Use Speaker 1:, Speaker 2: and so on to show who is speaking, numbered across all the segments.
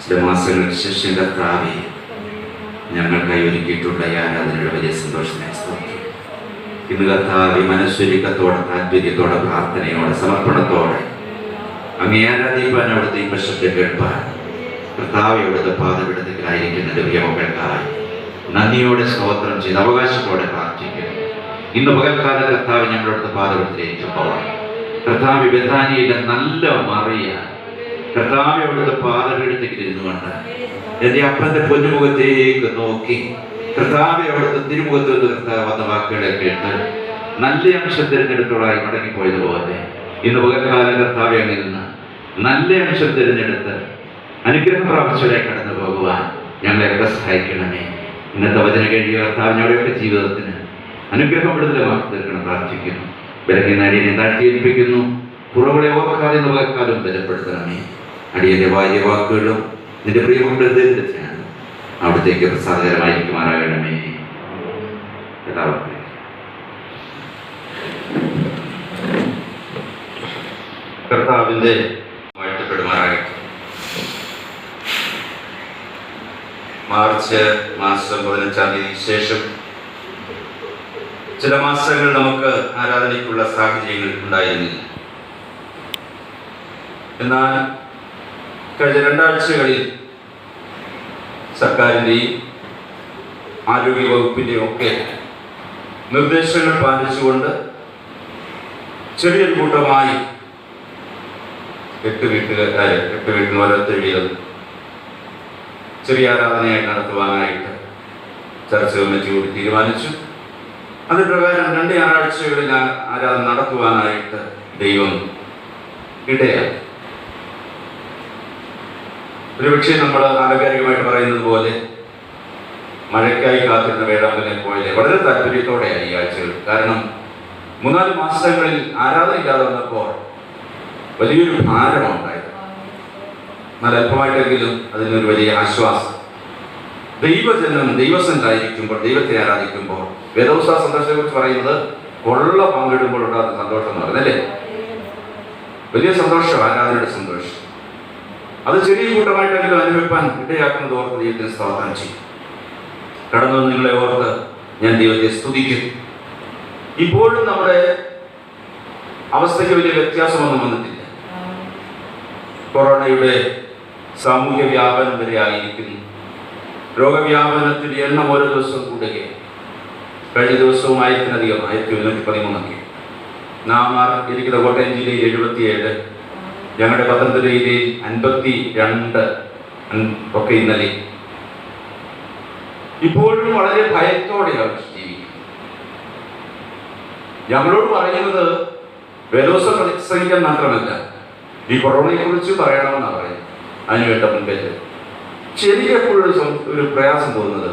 Speaker 1: ചില മാസങ്ങൾക്ക് ശേഷം കർത്താവേ ഞങ്ങൾക്കായി ഒരുക്കിയിട്ടുള്ള ഈ ആരാധനയുടെ വലിയ സന്തോഷത്തിനായി സ്തോത്രം. ഇന്ന് കർത്താവേ മനസ്സൊരുക്കത്തോടെ, താല്പര്യത്തോടെ, പ്രാർത്ഥനയോടെ, സമർപ്പണത്തോടെ അങ്ങേ ആരാധിപ്പാൻ, അവിടുത്തെ ഈ ശബ്ദം കേൾപ്പാൻ കർത്താവേ അവിടുത്തെ പാദപീഠത്തിലായിരിക്കുന്ന പ്രിയ മക്കൾക്കായി നന്ദിയോടെ സ്തോത്രം ചെയ്ത് അവകാശത്തോടെ പ്രാർത്ഥിക്കുന്നു. ഇന്ന് പകൽക്കാല കർത്താവ് ഞങ്ങളുടെ പാദപീഠത്തിലേക്കുമ്പോൾ കർത്താവ് ബെഥാനിയിലെ നല്ല മറിയ കർത്താവ് അവിടുത്തെ പാദപീഠത്തേക്ക് ഇരുന്നുകൊണ്ട് എൻ്റെ അപ്പൻ്റെ പൊന്നുമുഖത്തേക്ക് നോക്കി കർത്താവ് അവിടുത്തെ തിരുമുഖത്ത് നിന്ന് കർത്താവ് വന്ന വാക്കുകളെ കേട്ട് നല്ല അംശം തിരഞ്ഞെടുത്തോളായി മടങ്ങിപ്പോയതുപോലെ ഇന്ന് പകൽക്കാല കർത്താവ് അങ്ങിൽ നിന്ന് നല്ല അംശം തിരഞ്ഞെടുത്ത് അനുഗ്രഹം പ്രാപിച്ചവരെ കടന്നു പോകുവാൻ ഞങ്ങളെയൊക്കെ സഹായിക്കണമേ. ഇന്നത്തെ വചന കഴിയുക കർത്താവ് ഞങ്ങളുടെയൊക്കെ ജീവിതത്തിന് അനുഗ്രഹം വിടുതലമാക്കി തീർക്കണം പ്രാർത്ഥിക്കുന്നു. ബലഹീന അടിയനെ താഴ്ത്തിയേൽപ്പിക്കുന്നു. കുറവുകളെ ഓർക്കാതെ നോക്കാലും ബലപ്പെടുത്തണമേ. അടിയന്റെ വായ വാക്കുകളും നിന്റെ പ്രിയമുള്ളത് അവിടത്തേക്ക് പ്രസാദകരമായിരിക്കുമാറാകണമേ. കർത്താവിന്റെ വാഴ്ത്തപ്പെടുമാറാകട്ടെ. മാർച്ച് മാസം 15-ാം തീയതിക്ക് ശേഷം ചില മാസങ്ങൾ നമുക്ക് ആരാധനയ്ക്കുള്ള സാഹചര്യങ്ങൾ ഉണ്ടായിരുന്നില്ല. എന്നാൽ കഴിഞ്ഞ 2 ആഴ്ചകളിൽ സർക്കാരിൻ്റെയും ആരോഗ്യ വകുപ്പിൻ്റെയും ഒക്കെ നിർദ്ദേശങ്ങൾ പാലിച്ചുകൊണ്ട് ചെറിയൊരു കൂട്ടമായി 8 വീട്ടിൽ ഓരോരുത്തർ വീതം ചെറിയ ആരാധനയായി നടത്തുവാനായിട്ട് ചർച്ച കമ്മിറ്റി കൂടി തീരുമാനിച്ചു. അത് പ്രകാരം 2 ഞായറാഴ്ചകളിൽ ആരാധന നടത്തുവാനായിട്ട് ദൈവം ഇടയായി. ഒരുപക്ഷെ നമ്മൾ ആലങ്കാരികമായിട്ട് പറയുന്നത് പോലെ മഴയ്ക്കായി കാത്തിരുന്ന വേഴാമ്പലിനെ പോലെ വളരെ താല്പര്യത്തോടെയായി ഈ ആഴ്ചകൾ. കാരണം 3-4 മാസങ്ങളിൽ ആരാധന ഇല്ലാതെ വന്നപ്പോൾ വലിയൊരു ഭാരമുണ്ടായത്. എന്നാൽ അല്പമായിട്ടെങ്കിലും അതിനൊരു വലിയ ആശ്വാസം. ദൈവജനം ദൈവസംഘായിരിക്കുമ്പോൾ, ദൈവത്തെ ആരാധിക്കുമ്പോൾ, വേദോത്സവ സന്തോഷത്തെ കുറിച്ച് പറയുന്നത് കൊള്ള പങ്കിടുമ്പോൾ ഉണ്ടാകുന്ന സന്തോഷം എന്ന് പറയുന്നത് അല്ലേ? വലിയ സന്തോഷം, ആരാധനയുടെ സന്തോഷം. അത് ചെറിയ കൂട്ടമായിട്ടെങ്കിലും അനുഭവിപ്പാൻ ഇടയാക്കുന്നത് ഓർത്ത് ദൈവത്തിന് സ്തോത്രം ചെയ്യും. കടന്നു നിങ്ങളെ ഓർത്ത് ഞാൻ ദൈവത്തെ സ്തുതിക്കും. ഇപ്പോഴും നമ്മുടെ അവസ്ഥയ്ക്ക് വലിയ വ്യത്യാസമൊന്നും വന്നിട്ടില്ല. കൊറോണയുടെ സാമൂഹ്യ വ്യാപനം വരെ ആയിരിക്കുന്നു. രോഗവ്യാപനത്തിന്റെ എണ്ണം ഓരോ ദിവസവും കൂടുകയാണ്. കഴിഞ്ഞ ദിവസവും 1000-ലധികം, 1113 നാം ഇരിക്കുന്ന കോട്ടയം ജില്ലയിൽ 77, ഞങ്ങളുടെ പത്തനംതിട്ട ജില്ലയിൽ 52 ഒക്കെ ഇന്നലെ. ഇപ്പോഴും വളരെ ഭയത്തോടെയാണ് ജീവിക്കുന്നത്. ഞങ്ങളോട് പറയുന്നത് വേദോത്സവം പ്രസംഗിക്കാൻ മാത്രമല്ല, ഈ കൊറോണയെ കുറിച്ച് പറയണമെന്നാണ് പറയുന്നത്. അതിനുവേണ്ട മുൻകരുതൽ. എനിക്ക് എപ്പോഴും ഒരു പ്രയാസം തോന്നുന്നത്,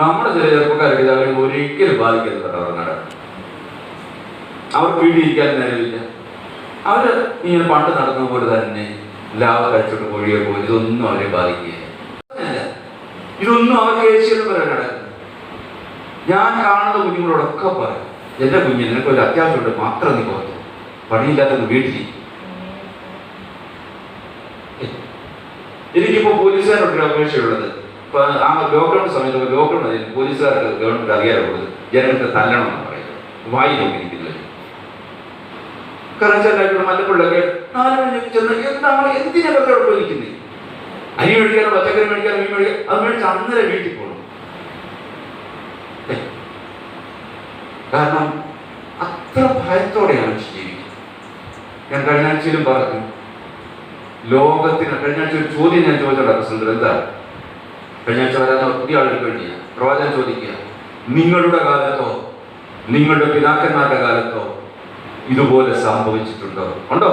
Speaker 1: നമ്മുടെ ചില ചെറുപ്പക്കാരൊക്കെ അവരെ ഒരിക്കലും ബാധിക്കരുത്. അവർക്ക് വീട്ടിലിരിക്കാൻ നേരമില്ല. അവർ ഇങ്ങനെ പണ്ട് നടക്കുന്ന പോലെ തന്നെ ലാഭ കഴിച്ചോട്ട് കോഴിയെ പോയി ഇതൊന്നും അവരെ ബാധിക്കുകയില്ല. ഇതൊന്നും അവർക്ക് ഏഷ്യയെന്ന് പറയാൻ നടക്കുന്നത്. ഞാൻ കാണുന്ന കുഞ്ഞുങ്ങളോടൊക്കെ പറയും, എൻ്റെ കുഞ്ഞിന് നിനക്ക് ഒരു അത്യാവശ്യമുണ്ട്, മാത്രം നീ പുറത്തു, പണിയില്ലാത്തത് വീട്ടിലിരിക്കും. എനിക്കിപ്പോൾ പോലീസുകാരോടൊരു അപേക്ഷയുള്ളത്, ഇപ്പൊ ആ ലോക്ക്ഡൌൺ സമയത്ത് ലോക്ക്ഡൌൺ പോലീസുകാർക്ക് ഗവൺമെന്റ് അധികാരമുള്ളത് ജനങ്ങൾക്ക് തല്ലണമെന്ന് പറയുന്നത് വായി നോക്കിയിരിക്കുന്നത്. കാരണം മല്ലപ്പിള്ളൊക്കെ 4 മണിക്ക് ചെന്ന് എന്താണ് എന്തിനാ വെറുതെ പോയിരിക്കുന്നത്? അരി മേടിക്കാനോ പച്ചക്കറി മേടിക്കാനോ മീൻ മേടിക്കാൻ അത് മേടിച്ച് അന്നേരം വീട്ടിൽ പോകണം. കാരണം അത്ര ഭയത്തോടെയാണ് ജീവിക്കുന്നത്. ഞാൻ കഴിഞ്ഞ ആഴ്ചയിലും പറഞ്ഞു, ലോകത്തിന് കഴിഞ്ഞ ആഴ്ച ഒരു ചോദ്യം ഞാൻ ചോദിച്ചോടാ പ്രസിഡന്റ്, എന്താ കഴിഞ്ഞ ആഴ്ച വരാൻ പുതിയ ആളുകൾക്ക് വേണ്ടിയ പ്രവാചകൻ ചോദിക്കുക, നിങ്ങളുടെ കാലത്തോ നിങ്ങളുടെ പിതാക്കന്മാരുടെ കാലത്തോ ഇതുപോലെ സംഭവിച്ചിട്ടുണ്ടോ? ഉണ്ടോ?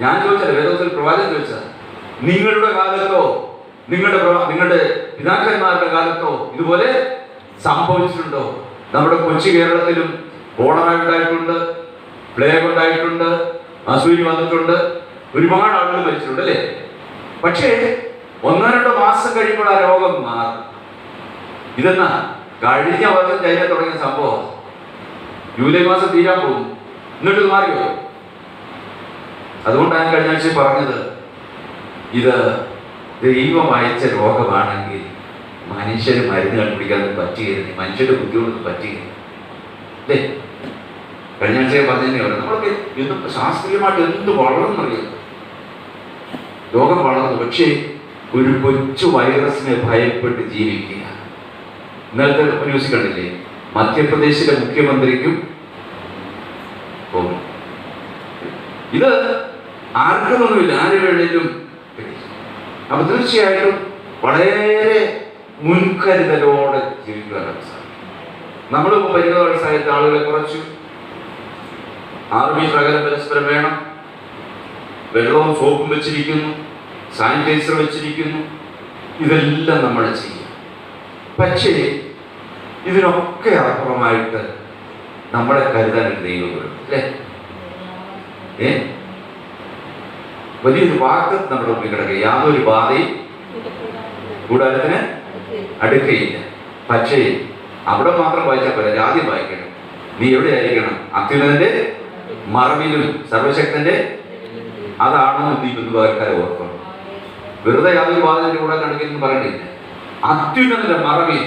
Speaker 1: ഞാൻ ചോദിച്ചത് വേദോത്സവത്തിൽ പ്രവാചകൻ ചോദിച്ചാൽ, നിങ്ങളുടെ കാലത്തോ നിങ്ങളുടെ പിതാക്കന്മാരുടെ കാലത്തോ ഇതുപോലെ സംഭവിച്ചിട്ടുണ്ടോ? നമ്മുടെ കൊച്ചു കേരളത്തിലും കോളറ ഉണ്ടായിട്ടുണ്ട്, പ്ലേഗ് ഉണ്ടായിട്ടുണ്ട്, അസൂരി വന്നിട്ടുണ്ട്, ഒരുപാട് ആളുകൾ മരിച്ചിട്ടുണ്ട് അല്ലേ? പക്ഷേ 1-2 മാസം കഴിയുമ്പോൾ ആ രോഗം മാറും. ഇതെന്നാ കഴിഞ്ഞ വർഷം ചൈന തുടങ്ങിയ സംഭവം. ജൂലൈ മാസം തീരാൻ പോകും, എന്നിട്ട് ഇത് മാറിയോ? അതുകൊണ്ടാണ് കഴിഞ്ഞ ആഴ്ച പറഞ്ഞത്, ഇത് ദൈവം അയച്ച രോഗമാണെങ്കിൽ മനുഷ്യന് മരുന്ന് കണ്ടുപിടിക്കാനൊന്നും പറ്റുകയില്ല, മനുഷ്യന്റെ ബുദ്ധിമുട്ടൊന്നും പറ്റുകയില്ല. അല്ലേ? കഴിഞ്ഞ ആഴ്ച പറഞ്ഞതന്നെ പറഞ്ഞു, നമ്മളൊക്കെ എന്ത് ശാസ്ത്രീയമായിട്ട് എന്ത് വളർന്നറിയാം, രോഗം വളർന്നു. പക്ഷേ ഒരു കൊച്ചു വൈറസിനെ ഭയപ്പെട്ട് ജീവിക്കുക. ഇന്നലത്തെ ന്യൂസ് കണ്ടില്ലേ? മധ്യപ്രദേശിലെ മുഖ്യമന്ത്രിക്കും കോവിഡ്. ഇത് ആർക്കൊന്നുമില്ല, ആര് വേണേലും. അപ്പൊ തീർച്ചയായിട്ടും വളരെ മുൻകരുതലോടെ ജീവിക്കുവാനാണ് സാധിക്കും. നമ്മളിപ്പോൾ 50 വയസ്സായിട്ട് ആളുകളെ കുറച്ചു, ആർമി പ്രകാരം പരസ്പരം വേണം, വെള്ളവും സോപ്പും വെച്ചിരിക്കുന്നു, സാനിറ്റൈസർ വെച്ചിരിക്കുന്നു, ഇതെല്ലാം നമ്മൾ ചെയ്യും. പക്ഷേ ഇതിനൊക്കെ അപ്പുറമായിട്ട് നമ്മളെ കരുതാൻ ഒരു ദൈവം വരും, അല്ലേ? വലിയൊരു വാഗ്ദത്തം നമ്മുടെ മുമ്പിൽ കിടക്കുക, യാതൊരു ബാധയും കൂടാരത്തിന് അടുക്കയില്ല. പക്ഷേ അവിടെ മാത്രം വായിച്ചാൽ പോലെ ആദ്യം വായിക്കണം, നീ എവിടെ ആയിരിക്കണം? അത്യുന്നതന്റെ മറവിലും സർവശക്തന്റെ. അതാണോ നീ ബന്ധുവാർക്കാരെ ഓർക്കണം. വെറുതെ യാതൊരു ബാധയുടെ കൂടെ കണക്കിൽ പറയണ്ടില്ല. അത്യുന്നതന്റെ മറവിൽ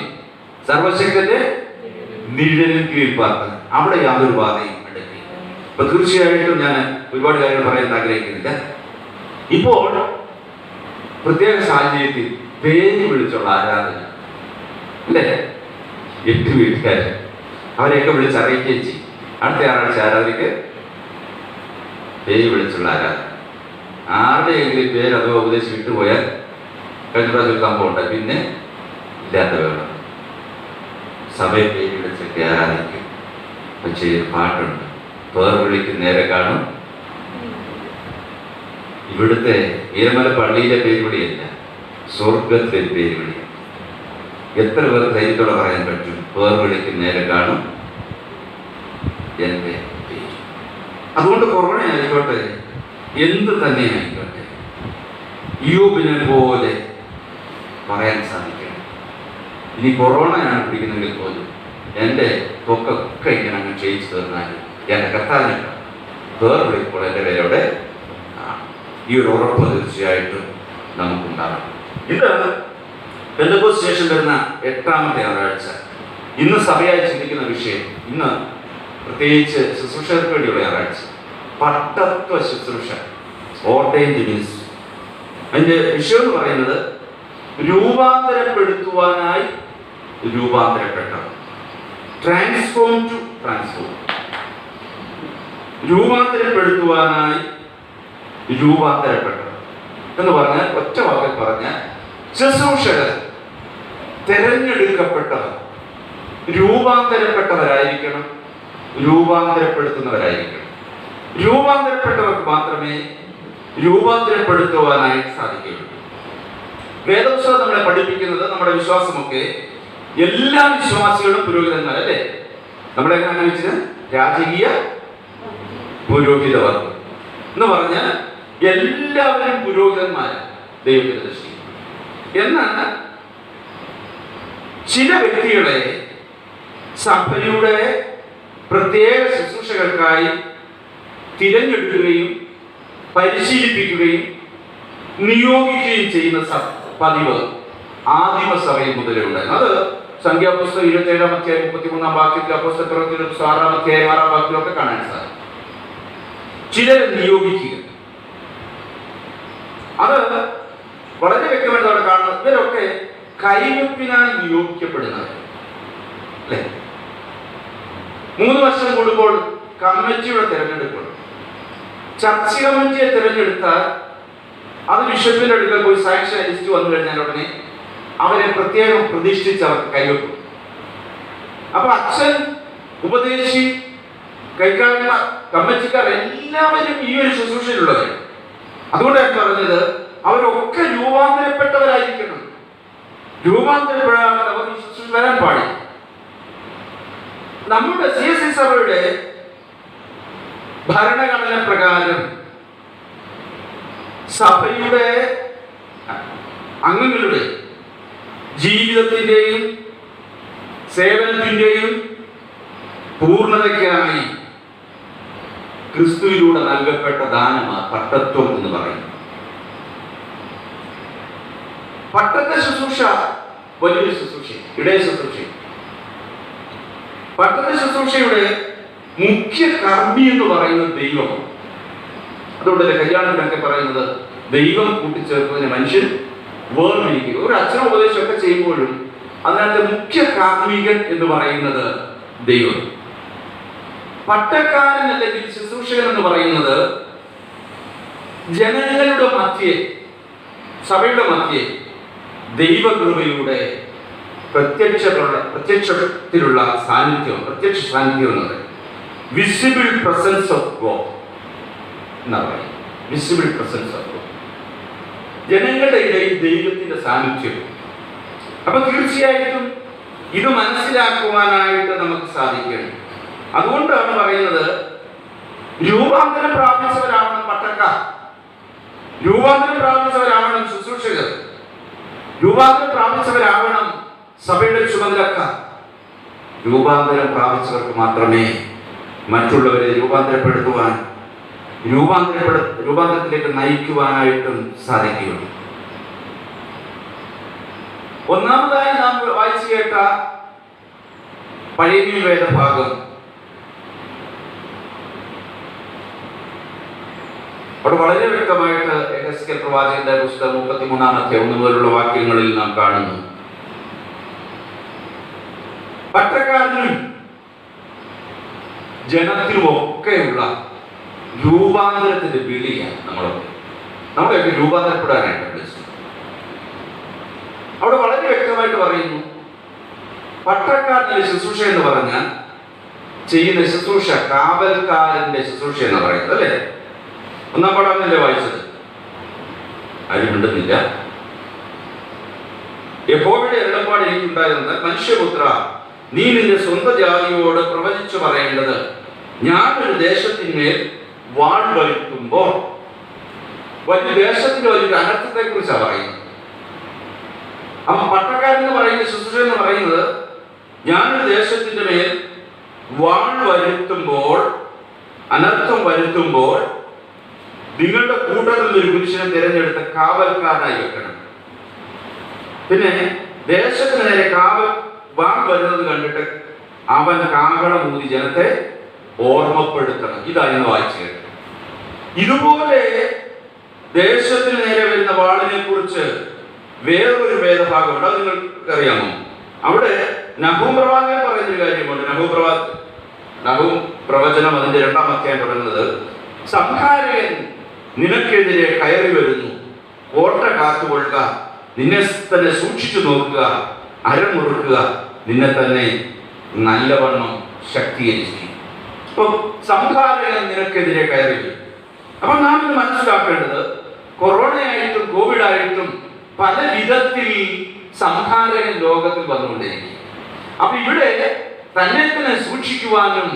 Speaker 1: സർവശക്തന്റെ നിഴലിൽ കീഴിൽ പാർക്കണം, അവിടെ യാതൊരു ബാധയും അടുക്കില്ല. അപ്പൊ തീർച്ചയായിട്ടും ഞാൻ ഒരുപാട് കാര്യങ്ങൾ പറയാൻ ആഗ്രഹിക്കുന്നില്ല. ഇപ്പോൾ പ്രത്യേക സാഹചര്യത്തിൽ പേര് വിളിച്ചുള്ള ആരാധന, അല്ലേ? 8 വീട്ടുകാര് അവരെയൊക്കെ വിളിച്ചറിയിക്കുകയും ചെയ്യും. അടുത്ത ഞായറാഴ്ച ആരാധനയ്ക്ക് പേര് വിളിച്ചുള്ള ആരാധന. ആരുടെയെങ്കിലും പേര് അഥവാ ഉപദേശം വിട്ടുപോയാൽ കഴിഞ്ഞ പ്രാവശ്യം ഒരു സംഭവം ഉണ്ട്, പിന്നെ ഇല്ലാത്ത വേണം സഭയെ പേര് വിളിച്ചൊക്കെ ആരാധിക്കും. പക്ഷേ പാട്ടുണ്ട്, പേർ വിളിക്കും നേരെ കാണും. ഇവിടുത്തെ വീരമല പള്ളിയിലെ പേരുവിളിയല്ല, സ്വർഗത്തിലെ പേരുവിളി. എത്ര പേർ ധൈര്യത്തോടെ പറയാൻ പറ്റും? പേർ വിളിക്കും നേരെ കാണും എൻ്റെ പേര്. അതുകൊണ്ട് കൊറോണ ആയിക്കോട്ടെ, എന്ത് തന്നെ ആയിക്കോട്ടെ, യോബിനെ പോലെ പറയാൻ സാധിക്കണം. ഇനി കൊറോണയാണ് പിടിക്കുന്നെങ്കിൽ പോലും എൻ്റെ തൊക്കൊക്കെ ഇങ്ങനെ അങ്ങ് ക്ഷയിച്ചു തീർന്നാൽ എൻ്റെ കർത്താവിനെ പേർ വിളിക്കുമ്പോൾ എൻ്റെ പേരോടെ ഈ ഒരു ഉറപ്പ് തീർച്ചയായിട്ടും നമുക്കുണ്ടാകണം. ഇതാണ് പെന്തക്കോസ്ത് ശേഷം വരുന്ന 8ാമത്തെ ഞായറാഴ്ച. ഇന്ന് സഭയായി ചിന്തിക്കുന്ന വിഷയം, ഇന്ന് പ്രത്യേകിച്ച് ശുശ്രൂഷകർക്ക് വേണ്ടിയുള്ള ഞായറാഴ്ച, പട്ടത്വ ശുശ്രൂഷ, ഓർഡൈൻഡ് മിനിസ്ട്രി. അതിൻ്റെ വിഷയം എന്ന് പറയുന്നത് രൂപാന്തരപ്പെടുത്തുവാനായി രൂപാന്തരപ്പെട്ടവർ, ട്രാൻസ്ഫോം ടു ട്രാൻസ്ഫോം. രൂപാന്തരപ്പെടുത്തുവാനായി രൂപാന്തരപ്പെട്ടവർ എന്ന് പറഞ്ഞാൽ, ഒറ്റ വാക്കിൽ പറഞ്ഞാൽ ശുശ്രൂഷകർ, തിരഞ്ഞെടുക്കപ്പെട്ടവർ രൂപാന്തരപ്പെട്ടവരായിരിക്കണം, രൂപാന്തരപ്പെടുത്തുന്നവരായിരിക്കണം. രൂപാന്തരപ്പെട്ടവർക്ക് മാത്രമേ രൂപാന്തരപ്പെടുത്തുവാനായി സാധിക്കുകയുള്ളൂ. വേദപുസ്തകം നമ്മളെ പഠിപ്പിക്കുന്നത്, നമ്മുടെ വിശ്വാസമൊക്കെ എല്ലാ വിശ്വാസികളും പുരോഹിതന്മാരല്ലേ? നമ്മളെ എങ്ങനെ വെച്ചത്? രാജകീയ പുരോഹിതവർഗം എന്ന് പറഞ്ഞാൽ എല്ലാവരും പുരോഹിതന്മാരാണ് ദൈവത്തിന്റെ ദൃഷ്ടി. എന്നാൽ ചില വ്യക്തികളെ സഭയുടെ പ്രത്യേക ശുശ്രൂഷകൾക്കായി തിരഞ്ഞെടുക്കുകയും പരിശീലിപ്പിക്കുകയും നിയോഗിക്കുകയും ചെയ്യുന്ന പതിവ് ആദിമസഭയിൽ മുതലേ ഉണ്ടായിരുന്നു. അത് സംഖ്യാപുസ്തകം 27-ാം അധ്യായം 33-ാം വാക്യത്തിൽ, അപ്പോസ്തല പ്രവൃത്തിയുടെ 6-ാം അധ്യായം 6-ാം വാക്യത്തിലൊക്കെ കാണാൻ സാധിക്കും. ചിലരെ നിയോഗിക്കുക, അത് വളരെ വ്യക്തമായിട്ട് അവിടെ കാണുന്നത്. ഇവരൊക്കെ കൈവെപ്പിനായി നിയോഗിക്കപ്പെടുന്നവർ, അല്ലെ? 3 വർഷം കൂടുമ്പോൾ കമ്മിറ്റിയുടെ തിരഞ്ഞെടുപ്പ്. ചർച്ച് കമ്മിറ്റിയെ തിരഞ്ഞെടുത്താൽ അത് ബിഷപ്പിന്റെ അടുക്കൽ പോയി സാക്ഷ്യ ലിസ്റ്റ് വന്നു കഴിഞ്ഞാൽ ഉടനെ അവരെ പ്രത്യേകം പ്രതിഷ്ഠിച്ച് അവർക്ക് കൈവെക്കും. അപ്പൊ അച്ഛൻ, ഉപദേശി, കൈക്കാരന്മാർ, കമ്മിറ്റിക്കാർ എല്ലാവരും ഈ ഒരു ശുശ്രൂഷയിലുള്ളവരാണ്. അതുകൊണ്ടാണ് പറഞ്ഞത് അവരൊക്കെ രൂപാന്തരപ്പെട്ടവരായിരിക്കണം. രൂപാന്തരപ്പെടാതെ അവർ ശുശ്രൂഷ വരാൻ പാടില്ല. നമ്മുടെ CSC സഭയുടെ ഭരണഘടന പ്രകാരം സഭയുടെ അംഗങ്ങളുടെ ജീവിതത്തിന്റെയും സേവനത്തിന്റെയും പൂർണ്ണതയ്ക്കായി ക്രിസ്തുവിലൂടെ നൽകപ്പെട്ട ദാനമാണ് പട്ടത്വം എന്ന് പറയുന്നത്. പട്ടത്തെ ശുശ്രൂഷ വലിയൊരു ശുശ്രൂഷ, ഇടയ ശുശ്രൂഷ. പട്ടത്തെ ശുശ്രൂഷയുടെ മുഖ്യ കർമ്മി എന്ന് പറയുന്നത് ദൈവമാണ്. അതുകൊണ്ടല്ലേ കല്യാണത്തിനൊക്കെ പറയുന്നത് ദൈവം കൂട്ടിച്ചേർക്കുന്നതിന് മനുഷ്യൻ വേർതിരിക്കുക. ഒരു അച്ഛന ഉപദേശമൊക്കെ ചെയ്യുമ്പോഴും അതിനകത്ത് മുഖ്യ കാർമ്മികൻ എന്ന് പറയുന്നത് ദൈവം. പട്ടക്കാരൻ അല്ലെങ്കിൽ ശുശ്രൂഷകൻ എന്ന് പറയുന്നത് ജനങ്ങളുടെ മധ്യേ, സഭയുടെ മധ്യേ ദൈവകൃപയുടെ പ്രത്യക്ഷത്തിലുള്ള സാന്നിധ്യം, പ്രത്യക്ഷ സാന്നിധ്യം എന്ന് പറയും. വിസിബിൾ പ്രസൻസ് ഓഫ് ഗോഡ് എന്നാ പറയും. വിസിബിൾ പ്രസൻസ് ഓഫ് ഗോഡ്, ജനങ്ങളുടെ ഇടയിൽ ദൈവത്തിന്റെ സാന്നിധ്യം. അപ്പൊ തീർച്ചയായിട്ടും ഇത് മനസ്സിലാക്കുവാനായിട്ട് നമുക്ക് സാധിക്കണം. അതുകൊണ്ടാണ് പറയുന്നത് രൂപാന്തരം പ്രാപിച്ചവരാവണം പട്ടക്കാർ, രൂപാന്തരം പ്രാപിച്ചവരാവണം ശുശ്രൂഷകർ, രൂപാന്തരം പ്രാപിച്ചവരാവണം സഭയുടെ ചുമതലക്കാർ. രൂപാന്തരം പ്രാപിച്ചവർക്ക് മാത്രമേ മറ്റുള്ളവരെ രൂപാന്തരപ്പെടുത്തുവാൻ, രൂപാന്തരത്തിലേക്ക് നയിക്കുവാനായിട്ടും സാധിക്കുകയുള്ളൂ. ഒന്നാമതായി നാം വായിച്ചു കേട്ട പഴയ വേദഭാഗം അവിടെ വളരെ വ്യക്തമായിട്ട് യെഹെസ്കേൽ പ്രവാചകന്റെ പുസ്തകം 33-ാം അധ്യായം 1 മുതലുള്ള വാക്യങ്ങളിൽ നാം കാണുന്നു. പട്ടക്കാരനും ജനത്തിനും ഒക്കെയുള്ള രൂപാന്തരത്തിന്റെ വിളിയാണ് നമ്മളൊക്കെ രൂപാന്തരപ്പെടാനായിട്ട് വിളിച്ചത്. അവിടെ വളരെ വ്യക്തമായിട്ട് പറയുന്നു, പട്ടക്കാരന്റെ ശുശ്രൂഷ എന്ന് പറഞ്ഞാൽ ചെയ്യുന്ന ശുശ്രൂഷ കാവൽക്കാരന്റെ ശുശ്രൂഷ എന്ന് പറയുന്നത് അല്ലേ. 1-ാം പാഠമല്ലേ വായിച്ചത്? ആരും മിണ്ടുന്നില്ല. യഹോവയുടെ അരുളപ്പാട് എനിക്കുണ്ടായിരുന്നത്, മനുഷ്യപുത്ര, നീ നിന്റെ സ്വന്തം ജാതിയോട് പ്രവചിച്ചു പറയേണ്ടത്, ഞാൻ ഒരു ദേശത്തിന്മേൽ വാൾ വരുത്തുമ്പോൾ, വലിയ ദേശത്തിന്റെ വലിയൊരു അനർത്ഥത്തെ കുറിച്ചാണ് പറയുന്നത്. അപ്പൊ പട്ടക്കാരെന്ന് പറയുന്ന ശുശ്രൂഷ എന്ന് പറയുന്നത്, ഞാനൊരു ദേശത്തിന്റെ മേൽ വാൾ വരുത്തുമ്പോൾ, അനർത്ഥം വരുത്തുമ്പോൾ നിങ്ങളുടെ കൂട്ടത്തിൽ ഒരു പുരുഷനെ തിരഞ്ഞെടുത്ത കാവൽക്കാരനായി വെക്കണം. പിന്നെ ദേശത്തിന് നേരെ വാൾ വരുന്നത് കണ്ടിട്ട് അവൻ കാഹളമൂതി ജനത്തെ ഓർമ്മപ്പെടുത്തണം. ഇതായിരുന്നു വായിച്ചത്. ഇതുപോലെ ദേശത്തിന് നേരെ വരുന്ന വാളിനെ കുറിച്ച് വേറൊരു വേദഭാഗമുണ്ട്. അത് നിങ്ങൾക്ക് അറിയാമോ? അവിടെ നഹൂം പ്രവാചകൻ പറയുന്നൊരു കാര്യമുണ്ട്. നഹൂം പ്രവചനം അതിന്റെ 2-ാം അധ്യായം തുടങ്ങുന്നത്, സംഹാരകൻ നിനക്കെതിരെ കയറി വരുന്നു, കോട്ട കാത്തുകൊള്ളുക, നിന്നെ തന്നെ സൂക്ഷിച്ചു നോക്കുക, അരമുറുക്കുക, നിന്നെ തന്നെ നല്ലവണ്ണം ശക്തീകരിക്കുക. അപ്പൊ സംഹാരകൻ നിനക്കെതിരെ കയറി വരും. അപ്പൊ നാം ഇത് മനസ്സിലാക്കേണ്ടത്, കൊറോണയായിട്ടും കോവിഡായിട്ടും പല വിധത്തിൽ സംഹാരകൻ ലോകത്തിൽ വന്നുകൊണ്ടിരിക്കും. അപ്പൊ ഇവിടെ തന്നെ തന്നെ സൂക്ഷിക്കുവാനും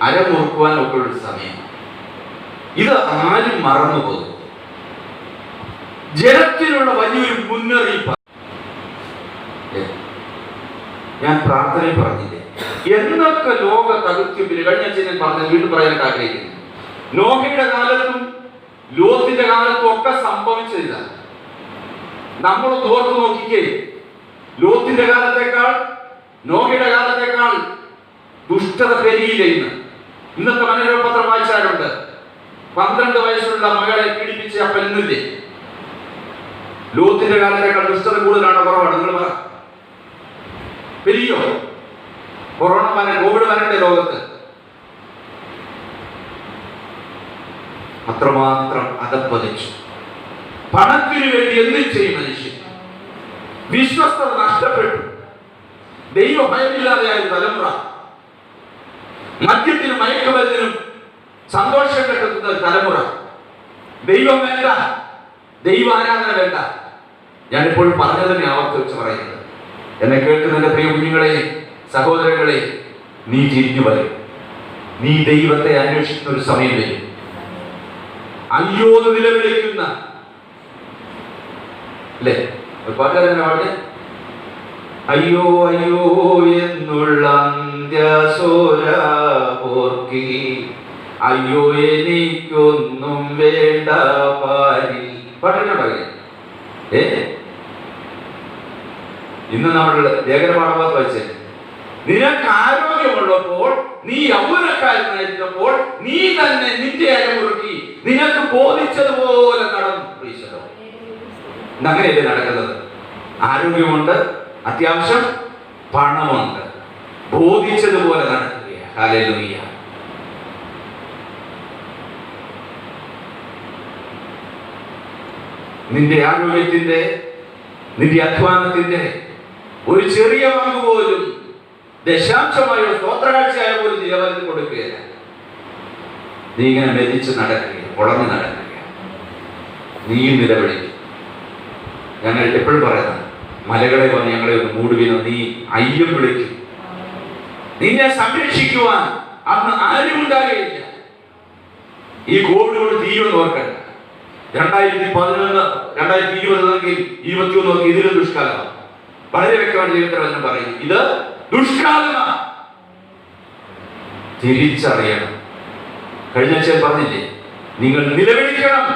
Speaker 1: അരമുറുക്കുവാനും ഒക്കെ ഉള്ള സമയം. ഇത് ആരും മറന്നുപോകും. ജനത്തിനുള്ള വലിയൊരു മുന്നറിയിപ്പ്. ഞാൻ പ്രാർത്ഥനയിൽ പറഞ്ഞില്ലേ, എന്നൊക്കെ ലോക തകൃത്യത്തിന് കഴിഞ്ഞ ഞാൻ പറഞ്ഞ വീണ്ടും പറയാനായിട്ട് ആഗ്രഹിക്കുന്നു. നോഹയുടെ കാലത്തും ലോത്തിന്റെ കാലത്തും ഒക്കെ സംഭവിച്ചതില്ല. നമ്മൾ ഓർത്തു നോക്കിക്കേ, ലോത്തിന്റെ കാലത്തേക്കാൾ നോഹയുടെ കാലത്തേക്കാൾ ദുഷ്ടത പെരുകിയില്ല. ഇന്നത്തെ മനോരമ പത്രം വായിച്ചാലുണ്ട്, 12 വയസ്സുള്ള മകളെ പീഡിപ്പിച്ച് അപ്പനില്ലേ. ലോത്തിന്റെ കാലത്തേക്കാൾ ദുഷ്ടത കൂടുതലാണോ കുറവാണ്? നിങ്ങൾ പറ. പെരിയോ? കൊറോണ കോവിഡ് വരണ്ടേ ലോകത്ത്? അത്രമാത്രം അധപ്പതിച്ചു. പണത്തിന് വേണ്ടി എന്തും ചെയ്യും മനുഷ്യൻ. വിശ്വസ്തത നഷ്ടപ്പെട്ടു. ദൈവഭയമില്ലാതെയായ തലമുറ, മദ്യത്തിനും മയക്കുമരുന്നിനും സന്തോഷം കണ്ടെത്തുന്ന തലമുറ. ദൈവം വേണ്ട, ദൈവ ആരാധന വേണ്ട. ഞാനിപ്പോഴും പറഞ്ഞു തന്നെ ആവർത്തിച്ച് പറയുന്നത്, എന്നെ കേൾക്കുന്ന എന്റെ പ്രിയ കുഞ്ഞുങ്ങളെ, സഹോദരങ്ങളെ, നീ തിരിഞ്ഞു വരും. നീ ദൈവത്തെ അന്വേഷിക്കുന്ന ഒരു സമയം വരും. അയ്യോ എന്ന് നിലവിളിക്കുന്ന അല്ലേ ഒരു പാട്ട് പാട്ട്, അയ്യോ അയ്യോ എന്നുള്ള അന്ത്യസോരപോർക്കി, അയ്യോ എനിക്കൊന്നും വേണ്ട പാരി. പാട്ടിട്ടുണ്ടാവില്ലേ? ഇന്ന് നമ്മൾ ലേഖനപാഠഭാഗത്ത് വായിച്ചേ, നിനക്ക് ആരോഗ്യമുള്ളപ്പോൾ, നീ യൗവനക്കാരനായിരുന്നപ്പോൾ നീ തന്നെ നിന്റെ അരമുറുക്കി നിനക്ക് ബോധിച്ചതുപോലെ നടന്നു. അങ്ങനെയല്ലേ നടക്കുന്നത്? ആരോഗ്യമുണ്ട്, അത്യാവശ്യം പണമുണ്ട്, ബോധിച്ചതുപോലെ നടക്കുക. ഹല്ലേലൂയ. നിന്റെ ആരോഗ്യത്തിന്റെ, നിന്റെ അധ്വാനത്തിന്റെ ഒരു ചെറിയ പങ്ക് പോലും ദശാംശമായോ സ്തോത്രകാഴ്ചയായ പോലും നിലവാരത്തിൽ കൊടുക്കുകയില്ല. നീ ഇങ്ങനെ മെതിച്ച് നടക്കുക, ഉടഞ്ഞു നടക്കുക, നീയും നിലവിളിക്കും. ഞങ്ങൾ എപ്പോഴും പറയുന്നത്, മലകളെ വന്ന് ഞങ്ങളെ ഒന്ന് മൂടുവിനോ, നീ അയ്യം വിളിക്കും. നിന്നെ സംരക്ഷിക്കുവാൻ അന്ന് ആരും ഉണ്ടാകുകയില്ല. ഈ കോവിഡ് കൊണ്ട് തീരുമെന്ന് ഓർക്കണ്ട. 2011, 2020 21 നോക്കി, ഇതിലും ദുഷ്കാലമാണ്. വളരെ വ്യക്തമാണ് ദൈവത്തിന്റെ വചനം പറയുന്നത്, ഇത് ദുഷ്കാലമാണ്. തിരിച്ചറിയണം. കഴിഞ്ഞ ആഴ്ച പറഞ്ഞില്ലേ, നിങ്ങൾ നിലവിളിക്കണം,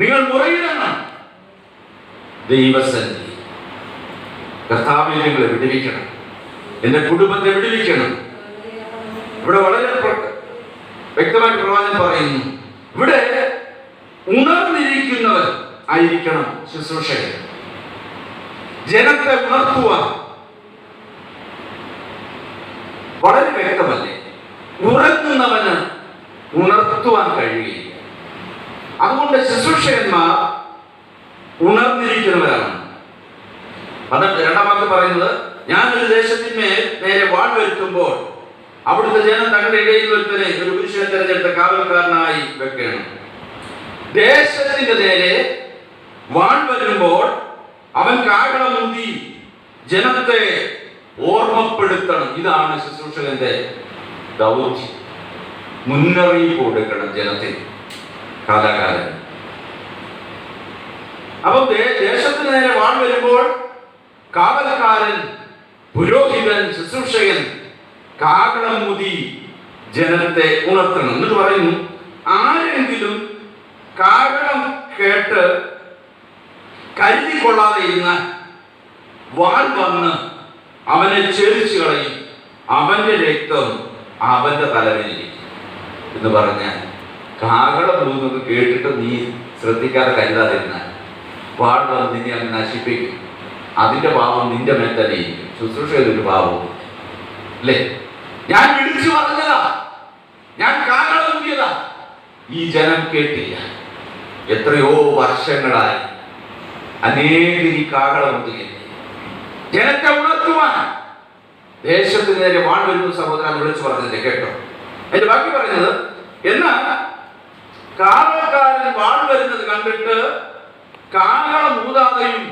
Speaker 1: നിങ്ങൾ മുറയിടണം. ദൈവസന്നിധി, കർത്താവേ ഞങ്ങളെ വിടുവിക്കണം, എന്റെ കുടുംബത്തെ വിടുവിക്കണം. ഇവിടെ വളരെ വ്യക്തമായിട്ട് പ്രവാചകൻ പറയുന്നു, ഇവിടെ ഉണർന്നിരിക്കുന്നവർ ആയിരിക്കണം ശുശ്രൂഷകർ. ജനത്തെ ഉണർത്തുവാൻ വളരെ വ്യക്തമല്ലേ? ഉറങ്ങുന്നവന് ഉണർത്തുവാൻ കഴിയില്ല. അതുകൊണ്ട് ശുശ്രൂഷകന്മാർ ഉണർന്നിരിക്കുന്നവരാണ്. എന്നിട്ട് രണ്ടാം വാക്യം പറയുന്നത്, ഞാനൊരു ദേശത്തിന്മേൽ നേരെ വാൾ വരുത്തുമ്പോൾ അവിടുത്തെ ജനം തങ്ങളുടെ ഇടയിൽ ഒരുത്തനെ, ഒരു പുരുഷനെ തിരഞ്ഞെടുത്ത കാവൽക്കാരനായി വെക്കണം. ദേശത്തിന്റെ നേരെ വാൾ വരുമ്പോൾ അവൻ കാഹളമൂതി ജനത്തെ ഓർമ്മപ്പെടുത്തണം. ഇതാണ് ശുശ്രൂഷകന്റെ ദൗത്യം. മുന്നറിയിപ്പ് കൊടുക്കണം ജനത്തിന് കാലാകാലം. അപ്പൊ ദേശത്തിന് നേരെ വാൾ വരുമ്പോൾ കാവൽക്കാരൻ, പുരോഹിതൻ, ശുശ്രൂഷകൻ കാഹളമൂതി ജനത്തെ ഉണർത്തണം. എന്നിട്ട് പറയുന്നു, ആരെങ്കിലും കാഹളം കേട്ട് കരുതിക്കൊള്ളാതെ ഇരുന്നാൽ വാൾ വന്ന് അവനെ ഛേദിച്ചു കളയും, അവന്റെ രക്തം അവന്റെ തലവിലിരിക്കും എന്ന് പറഞ്ഞാൽ, കാഹളം ഊതുന്നത് കേട്ടിട്ട് നീ ശ്രദ്ധിക്കാതെ കരുതാതിരുന്നാൽ വാൾ വന്ന് നിന്നെ അങ്ങ് നശിപ്പിക്കും. അതിന്റെ പാവം നിന്റെ മേൽ തന്നെ ഇരിക്കും. ശുശ്രൂഷ ചെയ്തൊരു പാവവും അല്ലേ? ഞാൻ വിളിച്ചു പറഞ്ഞതാ, ഞാൻ കാഹളം ഊതിയതാ, ഈ ജനം കേട്ടില്ല. എത്രയോ വർഷങ്ങളായി അനേകർ ഈ കാഹളം ഊതുകയില്ല. ജനത്തെ ഉണർത്തുവാൻ ദേശത്തിന് നേരെ വാൾ വരുന്ന സഹോദരൻ വിളിച്ചു പറഞ്ഞില്ലേ? കേട്ടോ? അതിന്റെ ബാക്കി പറയുന്നത്, എന്നാൽ കാവൽക്കാരൻ വാൾ വരുന്നത് കണ്ടിട്ട് കാഹളം ഊതാതെയും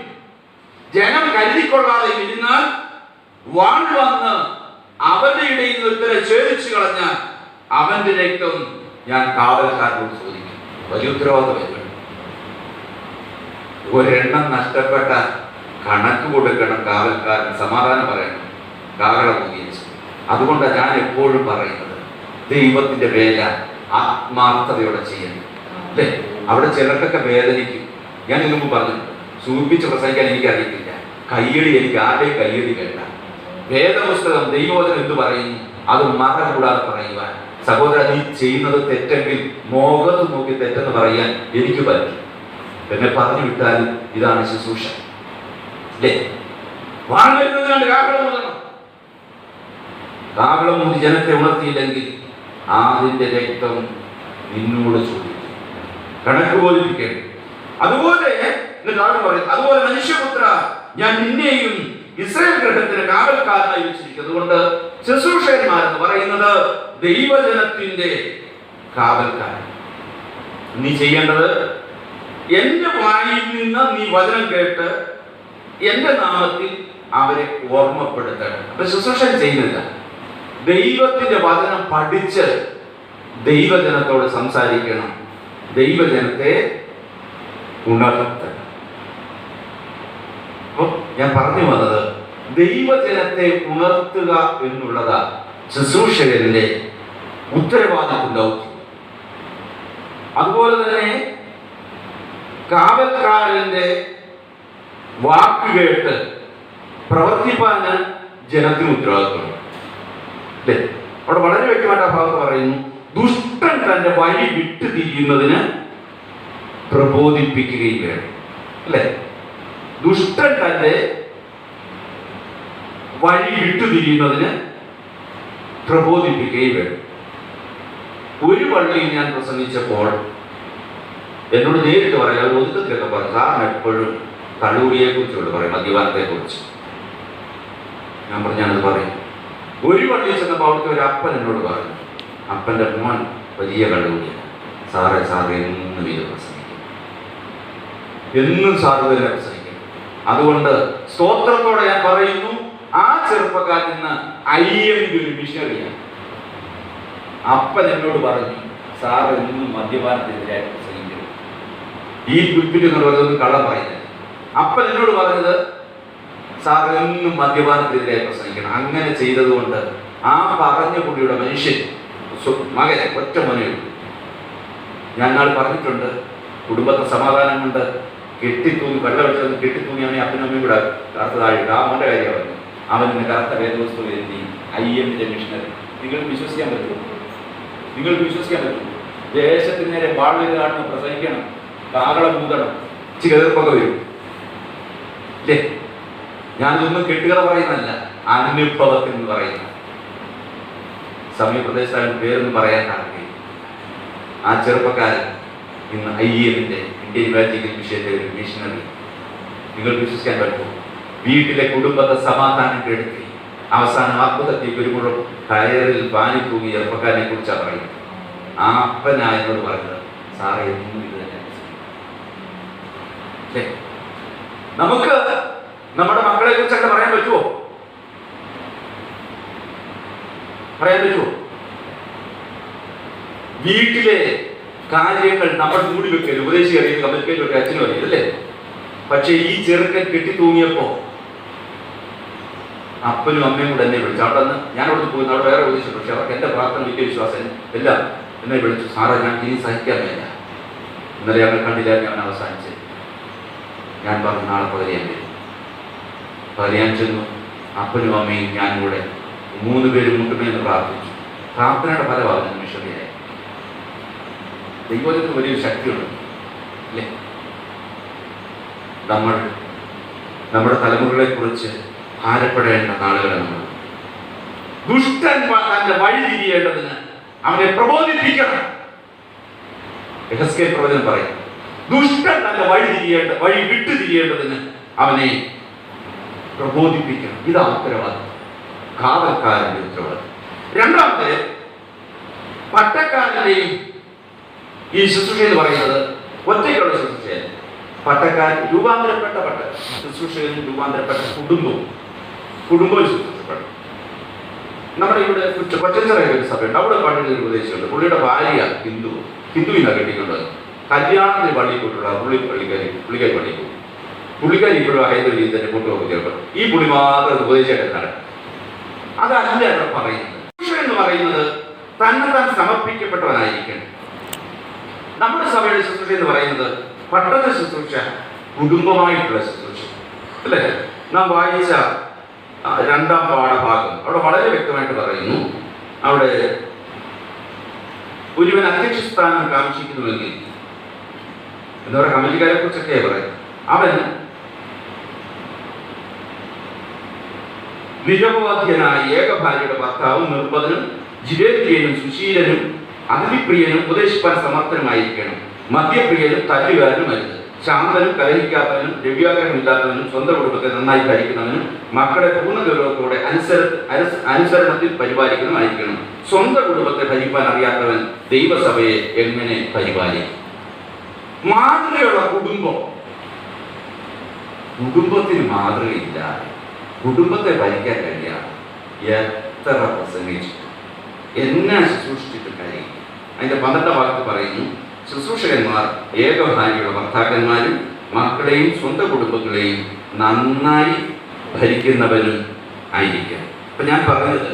Speaker 1: ജനം കരുതിക്കൊള്ളാതെയും ഇരുന്നാൽ വാൾ വന്ന് അവന്റെ ഇടയിൽ നിന്ന് ഒരുത്തരെ ഛേദിച്ചു കളഞ്ഞാൽ അവന്റെ രക്തം ഞാൻ കാവൽക്കാരനോട് ചോദിക്കും. വലിയ ഉത്തരവാദിത്തം. ഒരെണ്ണം നഷ്ടപ്പെട്ട കണക്ക് കൊടുക്കണം കാവൽക്കാരൻ, സമാധാനം പറയണം, കാഹളം ഊതിച്ചു. അതുകൊണ്ടാണ് ഞാൻ എപ്പോഴും പറയുന്നത്, ദൈവത്തിന്റെ വേല ആത്മാർത്ഥതയോടെ ചെയ്യണം. അല്ലേ? അവിടെ ചിലർക്കൊക്കെ വേദനിക്കും. ഞാൻ ഇതിനു മുമ്പ് പറഞ്ഞിട്ടുണ്ട്, സൂചിപ്പിച്ച് പ്രസംഗിക്കാൻ എനിക്കറിയത്തില്ല, കയ്യടി എനിക്ക് ആരുടെയും കയ്യടി വേണ്ട. വേദപുസ്തകം, ദൈവവചനം എന്ത് പറയുന്നു അത് മറ കൂടാതെ പറയുവാൻ. സഹോദര, നീ ചെയ്യുന്നത് തെറ്റെങ്കിൽ മുഖത്ത് നോക്കി തെറ്റെന്ന് പറയാൻ എനിക്ക് പറ്റും. എന്നെ പറഞ്ഞു വിട്ടാലും ഇതാണ് ശുശ്രൂഷ. അല്ലേ? വാൾ വരുന്നതിനാണ് കാഹളം ഊതണം. കാഹളം ഊതി ജനത്തെ ഉണർത്തിയില്ലെങ്കിൽ അതിന്റെ രക്തം നിന്നോട് ചോദിക്കും, കണക്ക് ബോധിപ്പിക്കണം. അതുപോലെ അതുപോലെ മനുഷ്യപുത്ര, ഞാൻ നിന്നെയും ഇസ്രായേൽ ഗൃഹത്തിന് കാവൽക്കാരനായി വെച്ചിരിക്കും. അതുകൊണ്ട് ശുശ്രൂഷകന്മാരെന്ന് പറയുന്നത് ദൈവജനത്തിന്റെ കാവൽക്കാരൻ. നീ ചെയ്യേണ്ടത്, എന്റെ വായിൽ നിന്ന് നീ വചനം കേട്ട് എന്റെ നാമത്തിൽ അവരെ ഓർമ്മപ്പെടുത്തണം. അപ്പൊ ശുശ്രൂഷൻ ചെയ്യുന്നില്ല, ദൈവത്തിന്റെ വചനം പഠിച്ച് ദൈവജനത്തോട് സംസാരിക്കണം, ദൈവജനത്തെ ഉണർത്തണം. അപ്പൊ ഞാൻ പറഞ്ഞു വന്നത്, ദൈവജനത്തെ ഉണർത്തുക എന്നുള്ളതാ ശുശ്രൂഷകന്റെ ഉത്തരവാദിത്വം, ദൗത്യം. അതുപോലെ തന്നെ കാവൽക്കാരന്റെ വാക്ക് കേട്ട് പ്രവർത്തിപ്പാന് ജനത്തിന് ഉത്തരവാദിത്വമുണ്ട്. അല്ലേ? അവിടെ വളരെ വ്യക്തമായിട്ട് ആ ഭാഗത്ത് പറയുന്നു, ദുഷ്ടൻ തന്റെ വഴി വിട്ടു തിരിയുന്നതിന് പ്രബോധിപ്പിക്കുകയും വേണം. അല്ലേ? ദുഷ്ടൻ തന്റെ വഴി വിട്ടു തിരിയുന്നതിന് പ്രബോധിപ്പിക്കുകയും വേണം. ഒരു പള്ളിയിൽ ഞാൻ പ്രസംഗിച്ചപ്പോൾ എന്നോട് നേരിട്ട് പറയാം, അവർ ഒതുക്കത്തിലൊക്കെ പറഞ്ഞു, സാറിന് എപ്പോഴും കള്ളൂടിയെ കുറിച്ചുള്ള പറയും, മദ്യപാനത്തെ കുറിച്ച്. ഞാൻ പറഞ്ഞത് പറയും. ഒരു പള്ളിയിൽ ചെന്നപ്പോൾ അവിടുത്തെ ഒരു അപ്പൻ എന്നോട് പറഞ്ഞു, അപ്പൻ്റെ മോൻ വലിയ കള്ളൂടിയാണ്, സാറേ എന്നും ഇത് പ്രസംഗിക്കും, എന്നും സാറ് തന്നെ പ്രസംഗിക്കും. അതുകൊണ്ട് സ്തോത്രത്തോടെ ഞാൻ പറയുന്നു, ആ ചെറുപ്പക്കാരിൽ നിന്ന് IMD ഒരു മിഷണറിയാണ്. അപ്പൻ എന്നോട് പറഞ്ഞു, സാർ എന്നും മദ്യപാനത്തിനെതിരായി പ്രസംഗിക്കുന്നു, ഈ പുൽപ്പിറ്റ് എന്ന് പറയുന്നത് കള്ളം പറയുന്നത്. അപ്പൻ എന്നോട് പറഞ്ഞത്, സാർ എന്നും മദ്യപാനത്തിനെതിരായി പ്രസംഗിക്കണം. അങ്ങനെ ചെയ്തതുകൊണ്ട് ആ പറഞ്ഞ പുള്ളിയുടെ മനുഷ്യൻ മകനെ ഒറ്റ മോനെയുള്ളൂ. ഞാൻ നാൾ പറഞ്ഞിട്ടുണ്ട്, കുടുംബത്തെ സമാധാനം കൊണ്ട് കെട്ടിത്തൂങ്ങി വെള്ളം വെച്ചത് കെട്ടിത്തൂങ്ങി അവനെ അപ്പനും അമ്മയും കൂടെ കറുത്തതായിട്ട് ആ മോൻ്റെ കാര്യം പറഞ്ഞു. അവന് കറുത്ത വേദവസ്തു എഴുതി IMD മിഷണറി. നിങ്ങൾക്ക് വിശ്വസിക്കാൻ പറ്റുമോ? നിങ്ങൾക്ക് വിശ്വസിക്കാൻ പറ്റുമോ? ദേശത്തിന് നേരെ പാടുവരുത് കാണുമ്പോൾ പ്രസംഗിക്കണം, കാകളം മൂതണം, ചിലർപ്പൊക്കെ വരും. ഇല്ലേ? ഞാനിതൊന്നും കെട്ടുകഥ പറയുന്നതല്ല, അനുഭവത്തിൽ നിന്ന് പറയുന്ന. സമീപപ്രദേശത്തായിട്ട് പേരൊന്നും പറയാൻ താല്പര്യം. ആ ചെറുപ്പക്കാരൻ ഇന്ന് IMD ഇന്ത്യൻ ഇവാഞ്ചലിക്കൽ വിഷയത്തെ ഒരു മിഷണറി. നിങ്ങൾ വിശ്വസിക്കാൻ പറ്റുമോ? വീട്ടിലെ കുടുംബത്തെ സമാധാനം കെടുത്തി അവസാനം ആത്മഹത്യക്ക് വരുമ്പോഴും കയറിൽ പാനി തൂങ്ങി ചെറുപ്പക്കാരനെ കുറിച്ചാണ് പറയുന്നത്. ആ അപ്പനായനോട് പറഞ്ഞത്, സാറേ എന്നും ഇത് തന്നെ. നമുക്ക് നമ്മുടെ മക്കളെ കുറിച്ചൊക്കെ പറയാൻ പറ്റുമോ? പറയാൻ പറ്റുമോ? വീട്ടിലെ കാര്യങ്ങൾ നമ്മൾ മൂടി വെക്കൽ, ഉപദേശി അറിയുന്നത് കമ്മിറ്റിയിലൊക്കെ അച്ഛനും അറിയും, അല്ലേ? പക്ഷെ ഈ ചെറുക്കൻ കെട്ടി തൂങ്ങിയപ്പോ അപ്പനും അമ്മയും കൂടെ എന്നെ വിളിച്ചു. അവിടെ നിന്ന് ഞാൻ അവിടെ പോയി, അവിടെ വേറെ ഉപദേശിച്ചു. പക്ഷെ അവർക്ക് എൻ്റെ പ്രാർത്ഥന, വലിയ വിശ്വാസം എല്ലാം എന്നെ വിളിച്ചു. സാറേ ഞാൻ ഇനി സഹിക്കാൻ വേണ്ട, ഇന്നലെ ഞങ്ങൾ കണ്ടില്ല, ഞാൻ അവസാനിച്ച്. ഞാൻ പറഞ്ഞു, നാളെ പകരം വരും. പകരം ചെന്നു. അപ്പനും അമ്മയും ഞാനും കൂടെ 3 പേരും മുട്ടുമേന്ന് പ്രാർത്ഥിച്ചു. പ്രാർത്ഥനയുടെ ഫലമാകുന്ന മിഷണറിയായി. ദൈവത്തിന് വലിയൊരു ശക്തിയുണ്ട്, അല്ലേ? നമ്മൾ നമ്മുടെ തലമുറകളെ കുറിച്ച് ഭാരപ്പെടേണ്ട നാളുകളെ നമ്മൾ. ദുഷ്ടൻ തന്റെ വഴി തിരിയേണ്ടതിന് അവനെ പ്രബോധിപ്പിക്കണം. യെഹെസ്കേൽ പ്രവചനം പറയും, ദുഷ്ടൻ തന്റെ വഴി വിട്ടു തിരിയേണ്ടതിന് അവനെ പ്രബോധിപ്പിക്കണം. ഇതാ ഉത്തരവാദിത്വം, കാവൽക്കാരന്റെ ഉത്തരവാദിത്വം. രണ്ടാമത്തെ, പട്ടക്കാരന്റെയും ഈ ശുശ്രൂഷ എന്ന് പറയുന്നത് ഒറ്റയ്ക്കുള്ള ശുശ്രൂഷയല്ല. പട്ടക്കാരൻ രൂപാന്തരപ്പെട്ട ശുശ്രൂഷകനും രൂപാന്തരപ്പെട്ട കുടുംബവും ശുശ്രൂഷപ്പെടും. നമ്മുടെ ഇവിടെ കൊച്ചഞ്ചിറയിലെ ഒരു സഭയുണ്ട്, അവിടെ പള്ളിയിൽ ഒരു ഉപദേശിച്ചുണ്ട്. പുള്ളിയുടെ ഭാര്യ ഹിന്ദുവിനാണ് കെട്ടിക്കൊണ്ടത്. കല്യാണത്തിന് പള്ളിയിൽ പോയിട്ടുള്ള പുള്ളിക്കാരി പള്ളിയിൽ പോകും. പുള്ളിക്കാരി ഇപ്പോഴും ഹൈദരാബാദിൽ തന്നെ കൊണ്ടുപോകും ചിലപ്പോൾ. ഈ പുള്ളി മാത്രം ഉപദേശിച്ചായിട്ട് നടക്കും. അതല്ല ഇവിടെ പറയുന്നത്. ശുശ്രൂഷ എന്ന് പറയുന്നത് താൻ സമർപ്പിക്കപ്പെട്ടവനായിരിക്കണം. നമ്മുടെ സഭയുടെ ശുശ്രൂഷ എന്ന് പറയുന്നത് പട്ടണ ശുശ്രൂഷ, കുടുംബമായിട്ടുള്ള ശുശ്രൂഷ, അല്ലേ? നാം വായിച്ച 2-ാം പാഠഭാഗം അവിടെ വളരെ വ്യക്തമായിട്ട് പറയുന്നു. അവിടെ ഒരുവൻ അധ്യക്ഷ സ്ഥാനം കാക്ഷിക്കുന്നുവെങ്കിൽ, എന്താ പറയുക, കമ്മിറ്റിക്കാരെ കുറിച്ചൊക്കെ പറയും, അവൻ നിരപവാദ്യനായ ഏകഭാര്യയുടെ ഭർത്താവും നിർബന്ധനും ജിതേന്ദ്രിയനും സുശീലനും അതിഥിപ്രിയനും ഉപദേശിപ്പാൻ സമർത്ഥനുമായിരിക്കണം. മദ്യപ്രിയനും തല്ലുകാരനും അരുത്. ശാന്തനും കലഹിക്കാത്തവനും ദ്രവ്യാഗ്രഹമില്ലാത്തവനും സ്വന്തം കുടുംബത്തെ നന്നായി ഭരിക്കുന്നവനും മക്കളെ പൂർണ്ണ ഗൗരവത്തോടെ അനുസരണത്തിൽ പരിപാലിക്കുന്നതുമായിരിക്കണം. സ്വന്തം കുടുംബത്തെ ഭരിക്കാൻ അറിയാത്തവൻ ദൈവസഭയെ എങ്ങനെ പരിപാലിക്കും? മാതൃകയുള്ള കുടുംബത്തിന് മാതൃകയില്ല. കുടുംബത്തെ ഭരിക്കാൻ കഴിയാം. എത്ര പ്രസംഗിച്ചു, എന്നാ ശുശ്രൂഷിച്ചിട്ട് കാര്യം. അതിന്റെ 12-ാം ഭാഗത്ത് പറയുന്നു, ശുശ്രൂഷകന്മാർ ഏകഭാര്യയുടെ ഭർത്താക്കന്മാരും മക്കളെയും സ്വന്തം കുടുംബങ്ങളെയും നന്നായി ഭരിക്കുന്നവരും ആയിരിക്കണം. അപ്പൊ ഞാൻ പറഞ്ഞത്,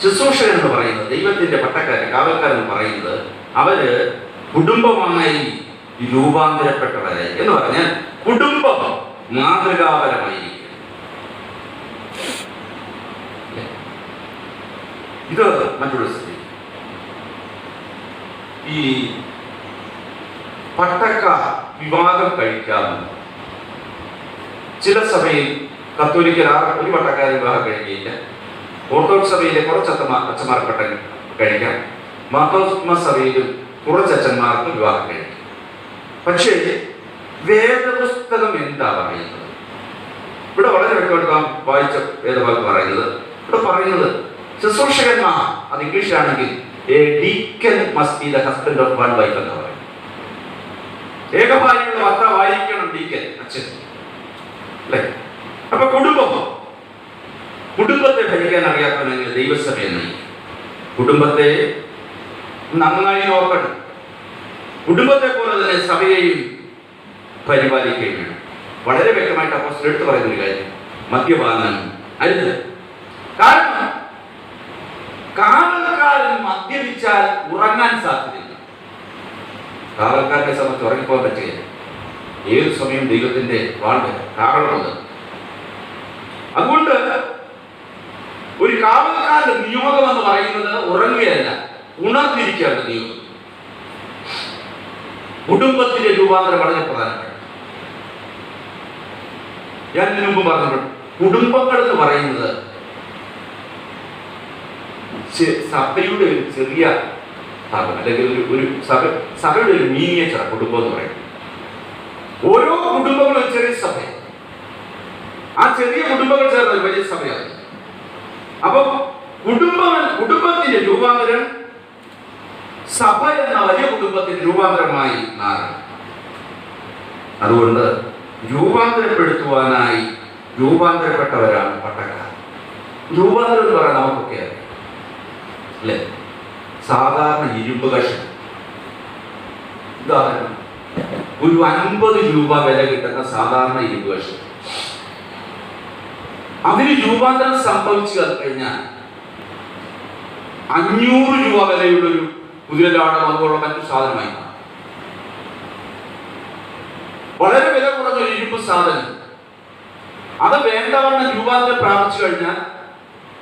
Speaker 1: ശുശ്രൂഷകൻ എന്ന് പറയുന്നത്, ദൈവത്തിന്റെ പട്ടക്കാരൻ, കാവൽക്കാരെന്ന് പറയുന്നത്, അവര് കുടുംബമായി രൂപാന്തരപ്പെട്ടവരായി എന്ന് പറഞ്ഞാൽ കുടുംബം മാതൃകാപരമായിരിക്കും. ഇത് മറ്റൊരു സ്ഥിതി. ഈ പട്ടക്ക വിവാഹം കഴിക്കാമെന്ന് ചില സഭയിൽ കത്തോലിക്കൽ ഒരു പട്ടക്കാരെ വിവാഹം കഴിക്കില്ല. ഓർത്തഡോക്സ് സഭയിലെ കുറച്ച് അച്ഛന്മാർ പട്ടം കഴിക്കാം. മാർത്തോമാ സഭയിലും കുറച്ച് അച്ഛന്മാർക്ക് വിവാഹം കഴിക്കാം. പക്ഷേ വേദപുസ്തകം എന്താ പറയുന്നത്? ഇവിടെ വളരെ വ്യക്തമായിട്ട് വായിച്ച വേദഭാഗം പറയുന്നത്, ഇവിടെ പറയുന്നത് ശുശ്രൂഷകന്മാർ, അത് ഇംഗ്ലീഷിലാണെങ്കിൽ a deacon must be the husband of one wife എന്ന് പറയും. ഏകഭാര്യയുള്ള ഭർത്താവായിരിക്കണം ഡീക്കൻ, അച്ഛൻ, അല്ലേ? അപ്പൊ കുടുംബത്തെ ഭരിക്കാൻ അറിയാത്തവനെങ്കിൽ ദൈവസഭയെ നയിക്കും. കുടുംബത്തെ നന്നായി നോക്കണം. കുടുംബത്തെ പോലെ തന്നെ സഭയെയും പരിപാലിക്കുകയും വേണം. വളരെ വ്യക്തമായിട്ട് അപ്പോസ്തലൻ എടുത്തു പറയുന്ന ഒരു കാര്യം, മദ്യപാനം അരുത്. കാരണം കാവൽക്കാരൻ മദ്യപിച്ചാൽ ഉറങ്ങാൻ സാധ്യതയില്ല. കാവൽക്കാരനെ സംബന്ധിച്ച് ഉറങ്ങിപ്പോകാൻ പറ്റുകയില്ല. ഏത് സമയം ദൈവത്തിന്റെ വാഴ്വ കാരണമുണ്ട്. അതുകൊണ്ട് ഒരു കാവൽക്കാരന്റെ നിയോഗം എന്ന് പറയുന്നത് ഉറങ്ങുകയല്ല, ഉണർന്നിരിക്കേണ്ട നിയോഗം. കുടുംബത്തിന്റെ രൂപാന്തരം വളരെ പ്രധാനപ്പെട്ട. ഞാൻ ഇതിനു മുമ്പ് പറഞ്ഞപ്പോൾ കുടുംബങ്ങൾ എന്ന് പറയുന്നത് സഭയുടെ ഒരു ചെറിയ ഭാഗം, അല്ലെങ്കിൽ ഒരു സഭയുടെ ഒരു മീനിയേച്ചർ കുടുംബം എന്ന് പറയുന്നത്. ഓരോ കുടുംബങ്ങളും ഒരു ചെറിയ സഭയാണ്. ആ ചെറിയ കുടുംബങ്ങൾ ചേർന്ന ഒരു വലിയ സഭയാണ്. അപ്പൊ കുടുംബത്തിന്റെ രൂപാന്തരം സഭ എന്ന വലിയ കുടുംബത്തിന്റെ രൂപാന്തരമായി മാറണം. അതുകൊണ്ട് രൂപാന്തരപ്പെടുത്തുവാനായി രൂപാന്തരപ്പെട്ടവരാണ് പട്ടക്കാർ. രൂപാന്തരം എന്ന് പറയാൻ നമുക്കൊക്കെ അറിയാം, അല്ലേ? സാധാരണ ഇരുമ്പ് കഷ്ണം, ഉദാഹരണം ഒരു 50 രൂപ വില കിട്ടുന്ന സാധാരണ ഇരുമ്പ് കഷ്ണം, അതിന് രൂപാന്തരം സംഭവിച്ചു കഴിഞ്ഞാൽ 500 രൂപ വിലയുള്ളൊരു കുതിരലാടം അതുപോലുള്ള മറ്റു സാധനമായി മാറും. വളരെ വില കുറഞ്ഞ ഒരു ഇരുമ്പ് സാധനം അത് വേണ്ടവണ്ണം രൂപാന്തരം പ്രാപിച്ചു കഴിഞ്ഞാൽ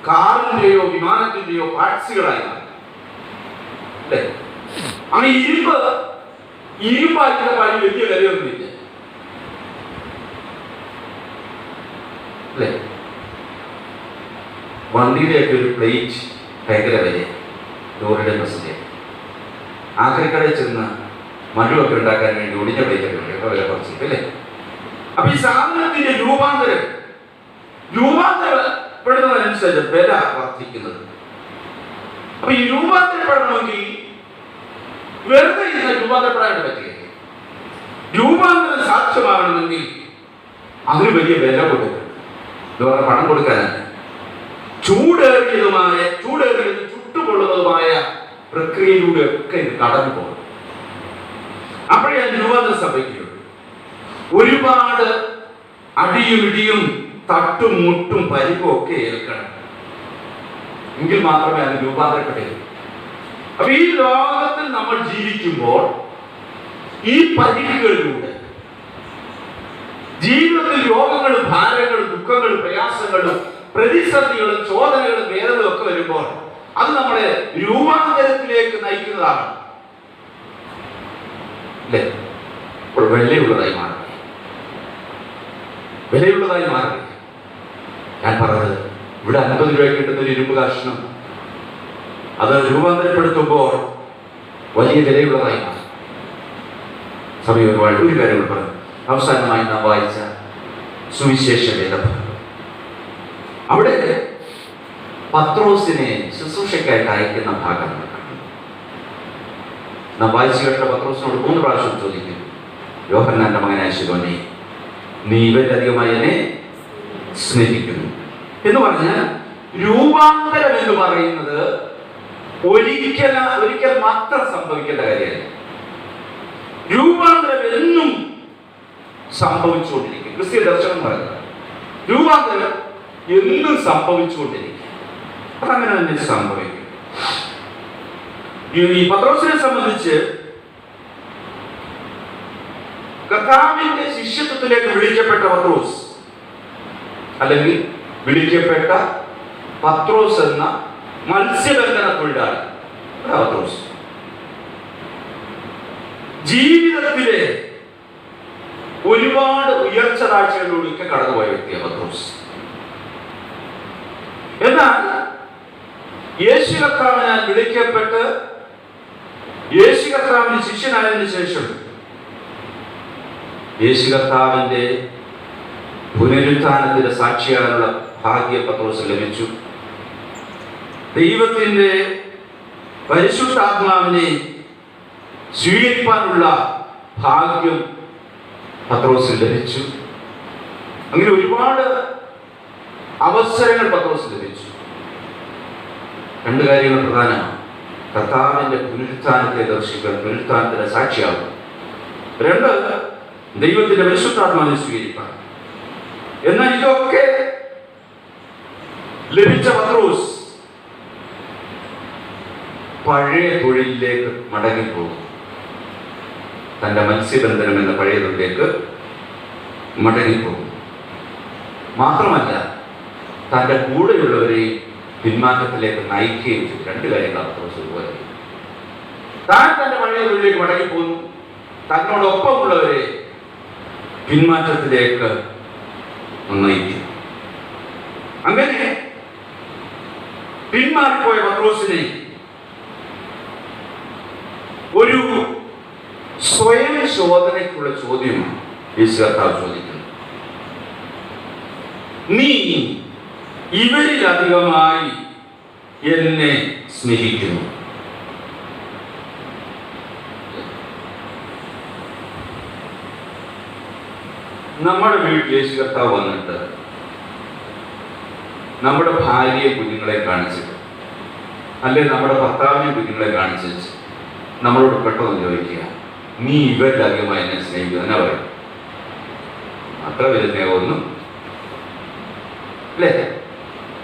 Speaker 1: കാറിന്റെയോ വിമാനത്തിന്റെയോ പാർട്സുകളായി മാറും, അല്ലേ? അങ്ങനെ ഇരുമ്പായിട്ടുള്ള കാര്യം വലിയ വിലയൊന്നുമില്ല, അല്ലേ? വണ്ടിയിലേക്ക് ഒരു പ്ലേറ്റ് ഭയങ്കര വില, ലോറിയുടെ ബസ്സിന്റെ ആക്രിക്കടയിൽ ചെന്ന് മണ്ണുമൊക്കെ ഉണ്ടാക്കാൻ വേണ്ടി ഒടിഞ്ഞ പ്ലേറ്റ് ഒക്കെ ഉണ്ട്, വില കുറച്ചിട്ട്, അല്ലേ? അപ്പൊ ഈ സാധനത്തിന്റെ രൂപാന്തരപ്പെടുന്നതനുസരിച്ച് വില വർദ്ധിക്കുന്നത്. അപ്പൊ ഈ രൂപാന്തരപ്പെടണമെങ്കിൽ വെറുതെ ഇരുന്ന് രൂപാന്തരപ്പെടാൻ പറ്റുകയില്ല. രൂപാന്തരം സാധ്യമാകണമെങ്കിൽ അതിന് വലിയ വില കൊടുക്കണം, വേറെ പണം കൊടുക്കാനല്ല. ചൂടേറിയതും ചുട്ടുകൊള്ളുന്നതുമായ പ്രക്രിയയിലൂടെ ഒക്കെ ഇത് കടന്നു പോകും. അപ്പോഴേ രൂപാന്തരം സംഭവിക്കുകയുള്ളൂ. ഒരുപാട് അടിയും ഇടിയും തട്ടും മുട്ടും പരിക്കും ഒക്കെ ഏൽക്കണം, എങ്കിൽ മാത്രമേ അത് രൂപാന്തരപ്പെട്ടു. അപ്പൊ ഈ ലോകത്തിൽ നമ്മൾ ജീവിക്കുമ്പോൾ ഈ പരിക്കുകളിലൂടെ ജീവിതത്തിൽ രോഗങ്ങളും ഭാരങ്ങളും ദുഃഖങ്ങളും പ്രയാസങ്ങളും പ്രതിസന്ധികളും ചോദനകളും വേദനകളും ഒക്കെ വരുമ്പോൾ അത് നമ്മളെ രൂപാന്തരത്തിലേക്ക് നയിക്കുന്നതാണ്, അല്ലേ? വിലയുള്ളതായി മാറി. ഞാൻ പറഞ്ഞത് ഇവിടെ 50 രൂപ കിട്ടുന്ന ഒരു ഇരുമ്പ് കഷ്ണം അത് രൂപാന്തരപ്പെടുത്തുമ്പോൾ വലിയ വിലയുള്ളതായി മാറി. സമയം ഒരുപാട് ഒരു കാര്യങ്ങൾ പറഞ്ഞു. അവസാനമായി നാം വായിച്ച സുവിശേഷ വേദഭാഗം, അവിടെ പത്രോസിനെ ശുശ്രൂഷയ്ക്കായിട്ട് അയക്കുന്ന ഭാഗം നാം വായിച്ചു കേട്ട. പത്രോസിനോട് 3 പ്രാവശ്യം ചോദിക്കുന്നു, യോഹന്നാന്റെ മകനായ ശിമോനേ, നീ ഇവരധികമായി എന്നെ സ്നേഹിക്കുന്നു എന്ന് പറഞ്ഞാൽ രൂപാന്തരം എന്ന് പറയുന്നത് ഒരിക്കൽ മാത്രം സംഭവിക്കേണ്ട കാര്യമല്ല. രൂപാന്തരം എന്നും സംഭവിച്ചുകൊണ്ടിരിക്കും. ക്രിസ്തീയ ദർശനം പറയുന്നത് രൂപാന്തരം എന്നും സംഭവിച്ചുകൊണ്ടിരിക്കും. അതങ്ങനെ തന്നെ സംഭവിക്കും. ഈ പത്രോസിനെ സംബന്ധിച്ച് കർത്താവിന്റെ ശിഷ്യത്വത്തിലേക്ക് വിളിക്കപ്പെട്ട പത്രോസ്, അല്ലെങ്കിൽ വിളിക്കപ്പെട്ട പത്രോസ് എന്ന മത്സ്യബന്ധന തൊഴിലാളി പത്രോസ്. ജീവിതത്തിലെ ഒരുപാട് ഉയർച്ച താഴ്ചകളിലൂടെ കടന്നുപോയ വ്യക്തിയാണ് പത്രോസ്. എന്നാൽ യേശു കർത്താവിനാൽ വിളിക്കപ്പെട്ട് യേശു കർത്താവിന് ശിഷ്യനായതിനു ശേഷം യേശു കർത്താവിന്റെ പുനരുത്ഥാനത്തിന്റെ സാക്ഷിയാനുള്ള ഭാഗ്യം പത്രോസിന് ലഭിച്ചു. ദൈവത്തിന്റെ പരിശുദ്ധാത്മാവിനെ സ്വീകരിക്കാനുള്ള ഭാഗ്യം പത്രോസിന് ലഭിച്ചു. അങ്ങനെ ഒരുപാട് അവസരങ്ങൾ പത്രോസിന് ലഭിച്ചു. രണ്ട് കാര്യങ്ങൾ പ്രധാനമാണ്. കർത്താവിന്റെ പുനരുത്ഥാനത്തെ ദർശിക്കാൻ, പുനരുത്ഥാനത്തിന്റെ സാക്ഷിയാകും. രണ്ട്, ദൈവത്തിന്റെ പരിശുദ്ധാത്മാവിനെ സ്വീകരിക്കാൻ. എന്നാൽ ഇതൊക്കെ ലഭിച്ച പത്രോസ് പഴയ തൊഴിലിലേക്ക് മടങ്ങിപ്പോകും. തന്റെ മത്സ്യബന്ധനം എന്ന പഴയ തൊഴിലേക്ക് മടങ്ങിപ്പോകും. മാത്രമല്ല, തന്റെ കൂടെയുള്ളവരെയും പിന്മാറ്റത്തിലേക്ക് നയിക്കുകയും ചെയ്തു. രണ്ട് കാര്യങ്ങളാണ് പത്രോസ് ഇതുപോലെ. താൻ തന്റെ പഴയ തൊഴിലേക്ക് മടങ്ങിപ്പോകുന്നു, തന്നോടൊപ്പമുള്ളവരെ പിന്മാറ്റത്തിലേക്ക് നയിക്കും. അങ്ങനെ പിന്മാറിപ്പോയ പത്രോസിനെ ഒരു സ്വയം ശോധനയ്ക്കുള്ള ചോദ്യമാണ് യേശു കർത്താവ് ചോദിക്കുന്നത്. നീ ഇവരിലധികമായി എന്നെ സ്നേഹിക്കുന്നു. നമ്മുടെ വീട്ടിൽ യേശു കർത്താവ് വന്നിട്ട് നമ്മുടെ ഭാര്യയെ കുഞ്ഞുങ്ങളെ കാണിച്ചിട്ട്, അല്ലെങ്കിൽ നമ്മുടെ ഭർത്താവിനെ കുഞ്ഞുങ്ങളെ കാണിച്ചിട്ട് നമ്മളോട് പെട്ടെന്ന് ചോദിക്കുക, നീ ഇവരിലധികമായി എന്നെ സ്നേഹിക്കുന്നു. എന്നാ പറയും? അത്ര വലിയ സ്നേഹമൊന്നും അല്ലേ?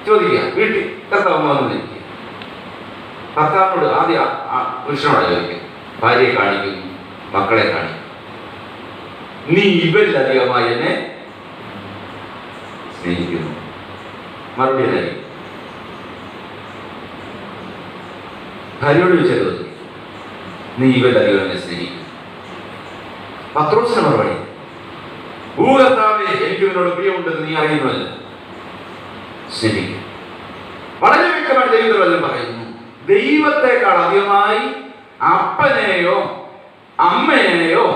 Speaker 1: ചോദിക്കുക. വീട്ടിൽ കർത്താവ് വന്ന് നിൽക്കുക. ഭർത്താവിനോട് ആദ്യം പുരുഷനോട് ചോദിക്കുക, ഭാര്യയെ കാണിക്കുന്നു, മക്കളെ കാണിക്കുന്നു, നീ ഇവരിലധികമായി എന്നെ സ്നേഹിക്കുന്നു. മറുപടി എന്നായിരിക്കും? ഭാര്യയോട് ചോദിച്ചത്, നീ ഇവരിലധികം എന്നെ സ്നേഹിക്കുന്നു. പത്രോസിന്റെ മറുപടി, ഭൂകർത്താവേ, എനിക്ക് ഇവനോട് പ്രിയമുണ്ടെന്ന് നീ അറിയുന്നതല്ല. സ്നേഹിക്കും. വളരെ വ്യക്തമായി ദൈവത്തിൽ പറയുന്നു, ദൈവത്തെക്കാൾ അധികമായി അപ്പനെയോ അമ്മയെയോ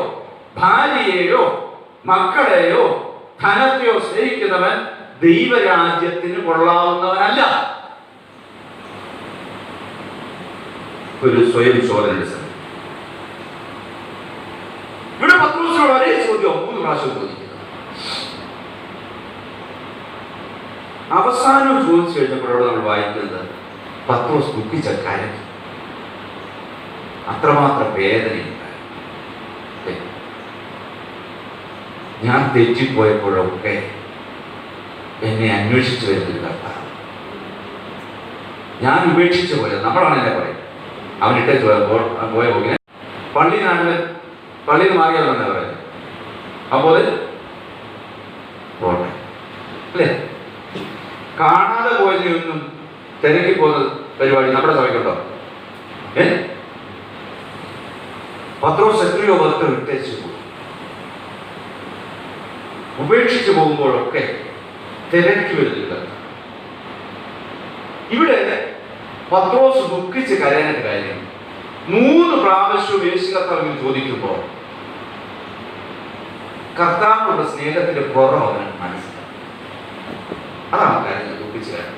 Speaker 1: ഭാര്യയെയോ മക്കളെയോ ധനത്തെയോ സ്നേഹിക്കുന്നവൻ ദൈവരാജ്യത്തിന് കൊള്ളാവുന്നവനല്ല. ഒരു സ്വയം ശോധനയുടെ സമയം. ഇവിടെ പത്രോസിനോട് ഒരേ ചോദ്യം 3 പ്രാവശ്യം ചോദിക്കുക. അവസാനം ചോദിച്ചു കഴിഞ്ഞപ്പോഴോട് നമ്മൾ വായിക്കുന്നത് പത്രോസ് ദുഃഖിച്ച കാര്യം, അത്രമാത്രം വേദനയുണ്ട്. ഞാൻ തെറ്റിപ്പോയപ്പോഴൊക്കെ എന്നെ അന്വേഷിച്ചു വരുന്നൊരു കർത്താവ്, ഞാൻ ഉപേക്ഷിച്ചു പോയത്, നമ്മളാണ് എന്നെ പറയും, അവനിട്ട് പോയ പോകിനെ പള്ളിയിൽ നിന്ന് മാറിയാലെന്നാ പറയുന്നത്. അപ്പോൾ പോട്ടെ അല്ലേ? കാണാതെ പോയതിനൊന്നും തിരക്കി പോകുന്ന പരിപാടി നമ്മുടെ സഭയ്ക്കുണ്ടോ? പത്രോസ് എത്രയോ പേർക്ക് വിട്ടേച്ചു പോകും. ഉപേക്ഷിച്ചു പോകുമ്പോഴൊക്കെ തിരക്കി വരുന്നില്ല. ഇവിടെ പത്രോസ് ദുഃഖിച്ച് കരയാനായിട്ട് കാര്യം, 3 പ്രാവശ്യവും യേശു കർത്താവിനെ ചോദിക്കുമ്പോൾ കർത്താവിനുള്ള സ്നേഹത്തിന്റെ കുറവ് അവന് മനസ്സിലാക്കി. അതാണ് കാര്യം, ദുഃഖിച്ച് കാര്യം.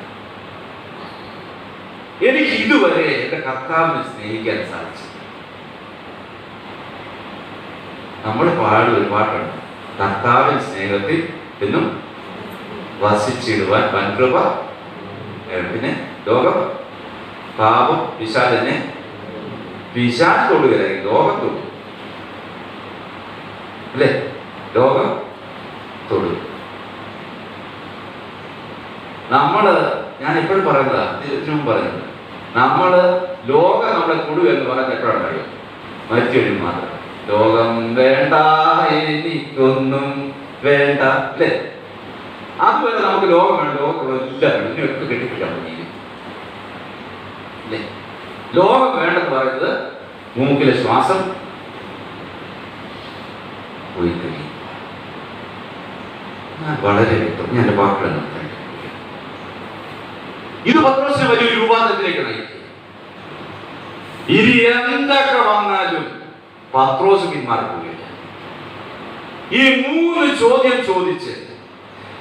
Speaker 1: എനിക്ക് ഇതുവരെ എന്റെ കർത്താവിനെ സ്നേഹിക്കാൻ സാധിച്ചു. നമ്മൾ ഒരു പാട്ടുണ്ട്, കർത്താവിൻ സ്നേഹത്തിൽ എന്നും വസിച്ചിടുവാൻ വൻകൃപ. പിന്നെ ലോകം പാപം പിശാചിനെ തൊടുകയായി ലോകം തൊടു അല്ലേ? ലോകം തൊടു. ഞാൻ എപ്പോഴും പറയുന്നതാ, ഇതിനും പറയുന്നത്, ലോകം നമ്മളെ തൊടു എന്ന് പറയുന്നത് എപ്പോഴാണ് അറിയാം? മരിച്ചു മാത്രം. ലോകം വേണ്ട എനിക്കൊന്നും വേണ്ട അല്ലേ? അതുവരെ നമുക്ക് ലോകം വേണം, ലോകത്തുള്ള എല്ലാം ഇതിനൊക്കെ കെട്ടിപ്പിടിക്കാൻ പറ്റിയിരിക്കും. ലോകം വേണ്ടെന്ന് പറയുന്നത് മൂക്കിലെ ശ്വാസം പോയി കഴിയും. വളരെ വ്യക്തം. ഞാൻ എൻ്റെ വാക്കുകൾ നിർത്താൻ. ഇത് പത്രോസിനെ വലിയൊരു രൂപാന്തരത്തിലേക്ക് നയിക്കുക. ഇനി എന്തൊക്കെ വന്നാലും പത്രോസ് പിന്മാറിപ്പോയില്ല. ഈ 3 ചോദ്യം ചോദിച്ച്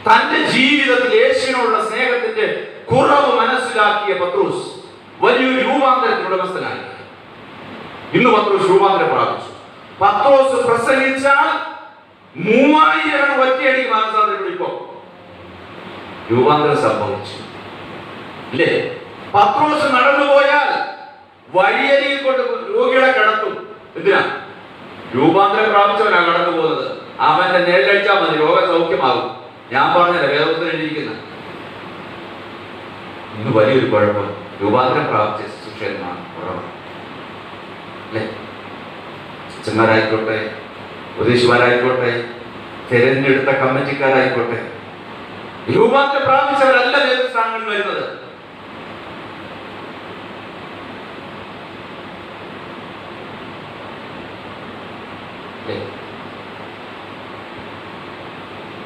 Speaker 1: തന്റെ ജീവിതത്തിൽ യേശുവിനോടുള്ള സ്നേഹത്തിന്റെ കുറവ് മനസ്സിലാക്കിയ പത്രോസ് വലിയൊരു രൂപാന്തരത്തിന് ഉടമസ്ഥനായി. ഇന്ന് പത്രോസ് രൂപാന്തരം പ്രാപിച്ചു. പത്രോസ് പ്രസംഗിച്ചാൽ 3000 ഒറ്റയടി മാനസാന്തരം പിടിക്കും. രൂപാന്തരം സംഭവിച്ചു ഇല്ലേ? പത്രോസ് നടന്നുപോയാൽ വഴിയരിയിൽ കൊണ്ട് രോഗികളെ കടത്തും. എന്തിനാ? രൂപാന്തരം പ്രാപിച്ചവനാണ് കടന്നു പോകുന്നത്. അവന്റെ നേരിട്ടഴിച്ചാൽ മതി, രോഗം സൗഖ്യമാകും. ഞാൻ പറഞ്ഞില്ല, വേദപുസ്തകത്തിൽ എഴുതിയിരിക്കുന്ന. ഇന്ന് വലിയൊരു കുഴപ്പം രൂപാന്തരം പ്രാപിച്ച ശിഷ്യന്മാർ കുറവാണ് അല്ലേ? അച്ഛന്മാരായിക്കോട്ടെ, ഉപദേശിമാരായിക്കോട്ടെ, തിരഞ്ഞെടുത്ത കമ്മിറ്റിക്കാരായിക്കോട്ടെ, രൂപാന്തരം പ്രാപിച്ചവരല്ല നേതൃസ്ഥാനങ്ങളിൽ വരുന്നത്.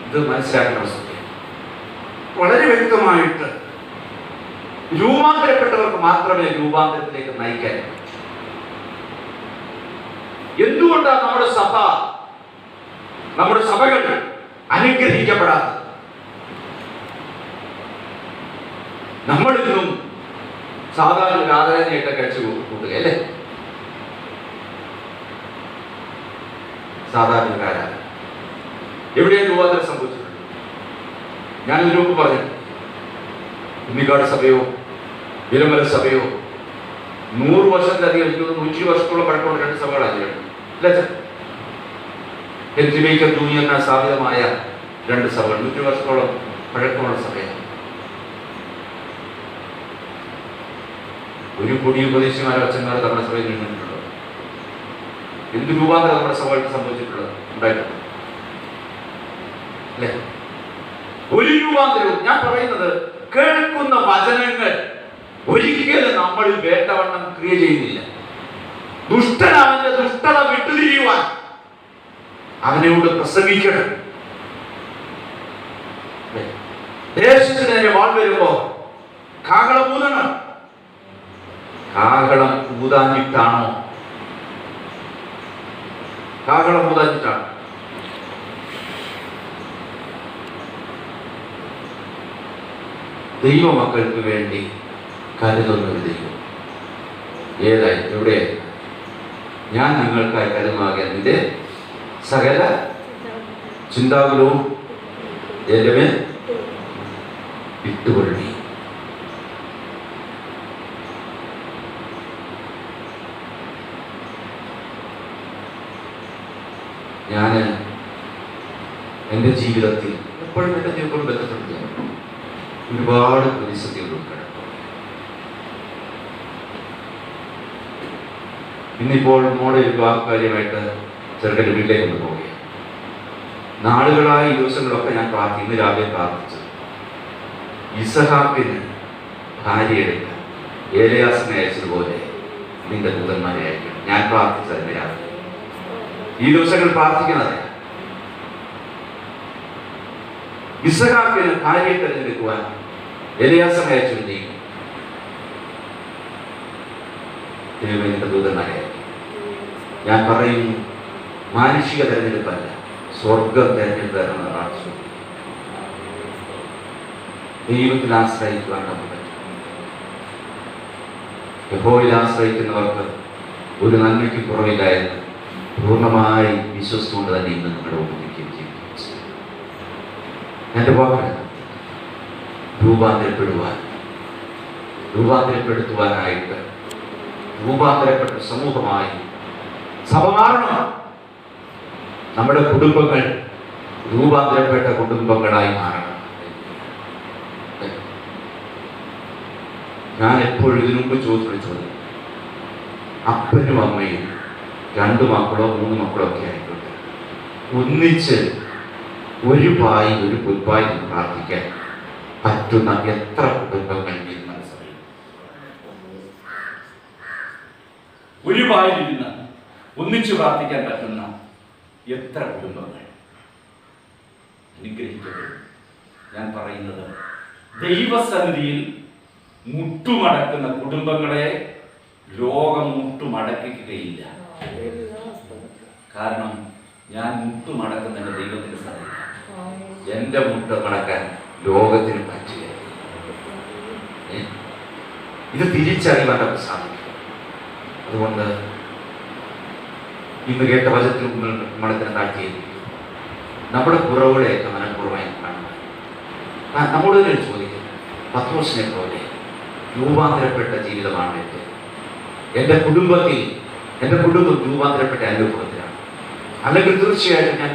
Speaker 1: ഇത് മനസ്സിലാക്കുന്ന സത്യം വളരെ വ്യക്തമായിട്ട് രൂപാന്തരപ്പെട്ടവർക്ക് മാത്രമേ രൂപാന്തരത്തിലേക്ക് നയിക്കാൻ പറ്റൂ. എന്തുകൊണ്ടാണ് നമ്മുടെ സഭകൾ അനുഗ്രഹിക്കപ്പെടാത്തത്? നമ്മളിന്നും സാധാരണ ആദരണയായിട്ട് കഴിച്ചു കൂട്ടുക അല്ലേ? സാധാരണക്കാരാണ്. എവിടെയാണ് രൂപാന്തരം സംഭവിച്ചിട്ടുണ്ട്? ഞാൻ ഇതിനു മുമ്പ് പറഞ്ഞു, ഉണ്ണിക്കാട് സഭയോ വിലമല സഭയോ 100 വർഷത്തിലധികം, 120 വർഷത്തോളം പഴക്കമുള്ള 2 സഭകളാണ്. ഹെൻറിമേക്കർ ജൂനിയറിന് സ്ഥാപിതമായ 2 സഭകൾ 100 വർഷത്തോളം പഴക്കമുള്ള സഭയാണ്. ഒരു കൊടി ഉപദേശിമാരോ അച്ഛന്മാരോ നമ്മുടെ സഭയിൽ നിന്നിട്ടുണ്ടോ? എന്ത് രൂപാന്തരം നമ്മുടെ സഭകൾക്ക് സംഭവിച്ചിട്ടുള്ളത് ഉണ്ടായിട്ടുണ്ട് അല്ലേ? ഒരു രൂപാന്തരവും. ഞാൻ പറയുന്നത്, കേൾക്കുന്ന വചനങ്ങൾ ഒരിക്കലും നമ്മളിൽ വേണ്ടവണ്ണം ക്രിയ ചെയ്യുന്നില്ല. ദുഷ്ടൻ അവന്റെ ദുഷ്ടത വിട്ടുതിരിയുവാൻ അവനോട് പ്രസംഗിക്കണം. ദേശത്തിന് നേരെ വാൾ വരുമ്പോ കാഹളം ഊതണം. കാഹളം ഊതാഞ്ഞിട്ടാണോ? കാഹളം ഊതാഞ്ഞിട്ടാണ്. ദൈവമക്കൾക്ക് വേണ്ടി കരുതുന്നൊരു ദൈവം ഏതായി എവിടെ? ഞാൻ നിങ്ങൾക്കായി കരുമാകിയ നിന്റെ സകല ചിന്താകുലവും എന്റെ മേൽ ഇട്ടുകൊള്ളി. ഞാൻ എൻ്റെ ജീവിതത്തിൽ എപ്പോഴും എൻ്റെ ജീവിതത്തോട് ബന്ധപ്പെട്ട് ഒരുപാട് പ്രതിസന്ധികൾ കിടക്കും. ഇന്നിപ്പോൾ മോടെ ഒരു കാര്യമായിട്ട് ചെറുക്കൻ്റെ വീട്ടിലേക്ക് ഒന്ന് പോവുകയാണ്. നാളുകളായി ഈ ദിവസങ്ങളൊക്കെ ഞാൻ ഇന്ന് രാവിലെ പ്രാർത്ഥിച്ചത് ഇസഹാക്കിന് ഭാര്യയെടുക്കാൻ ഏലയാസിനെ അയച്ചതുപോലെ നിന്റെ ദൂതന്മാരെ അയക്കണം. ഞാൻ പ്രാർത്ഥിച്ചതിന് രാവിലെ ഈ ദിവസങ്ങൾ പ്രാർത്ഥിക്കുന്നത് ഇസഹാക്കിന് ഭാര്യയെ തിരഞ്ഞെടുക്കുവാൻ എലിയാസിനെ അയച്ചു. തിരുമേനിയുടെ ദൂതന്മാരെ ഞാൻ പറയുന്നു, മാനുഷിക തെരഞ്ഞെടുപ്പല്ല, സ്വർഗം തെരഞ്ഞെടുപ്പ് തരണമെന്ന് പ്രാർത്ഥിച്ചു. ദൈവത്തിൽ ആശ്രയിക്കുവാൻ നമുക്ക് പറ്റും. യഹോവയിൽ ആശ്രയിക്കുന്നവർക്ക് ഒരു നന്മയ്ക്ക് കുറവില്ല എന്ന് പൂർണ്ണമായി വിശ്വസിച്ചുകൊണ്ട് തന്നെ ഇന്ന് നിങ്ങളുടെ ഉപയോഗിക്കുകയും ചെയ്യും. എൻ്റെ വാക്കുകൾ രൂപാന്തരപ്പെടുത്തുവാനായിട്ട് രൂപാന്തരപ്പെട്ട സമൂഹമായി സഭ മാറണം. നമ്മുടെ കുടുംബങ്ങൾ രൂപാന്തരപ്പെട്ട കുടുംബങ്ങളായി മാറണം. ഞാൻ എപ്പോഴും ഇതിനു മുമ്പ് ചോദിച്ചു, അപ്പനും അമ്മയും 2 മക്കളോ 3 മക്കളോ ഒക്കെ ആയിക്കോട്ടെ, ഒന്നിച്ച് ഒരു പായി ഒരു പുൽപ്പായി പ്രാർത്ഥിക്കാൻ പറ്റുന്ന എത്ര കുടുംബങ്ങൾ മനസ്സിലായി?
Speaker 2: ഒരു പായിലിരുന്ന് ഒന്നിച്ചു പ്രാർത്ഥിക്കാൻ പറ്റുന്ന എത്ര കുടുംബങ്ങൾ അനുഗ്രഹിക്കപ്പെടും. ഞാൻ പറയുന്നത്, ദൈവസന്നിധിയിൽ മുട്ടുമടക്കുന്ന കുടുംബങ്ങളെ ലോകം മുട്ടുമടക്കിക്കുകയില്ല. കാരണം ഞാൻ മുട്ടുമടക്കുന്ന ദൈവത്തിന്റെ സന്നിധി, എൻ്റെ മുട്ട് മടക്കാൻ ലോകത്തിന് പറ്റുക. ഇത് തിരിച്ചറിയാൻ നമുക്ക് സാധിക്കും. അതുകൊണ്ട് ഇന്ന് കേട്ട വചനത്തിൽ നമ്മളെ താഴ്ത്തിയിരിക്കും. നമ്മുടെ കുറവുകളെയൊക്കെ മനഃപൂർവ്വമായി കാണുക. നമ്മോട് തന്നെ ചോദിക്കുന്നത്, പത്രോസിനെ പോലെ രൂപാന്തരപ്പെട്ട ജീവിതമാണ് എൻ്റെ കുടുംബത്തിൽ, എൻ്റെ കുടുംബം രൂപാന്തരപ്പെട്ട അനുഭവത്തിലാണ്. അല്ലെങ്കിൽ തീർച്ചയായിട്ടും ഞാൻ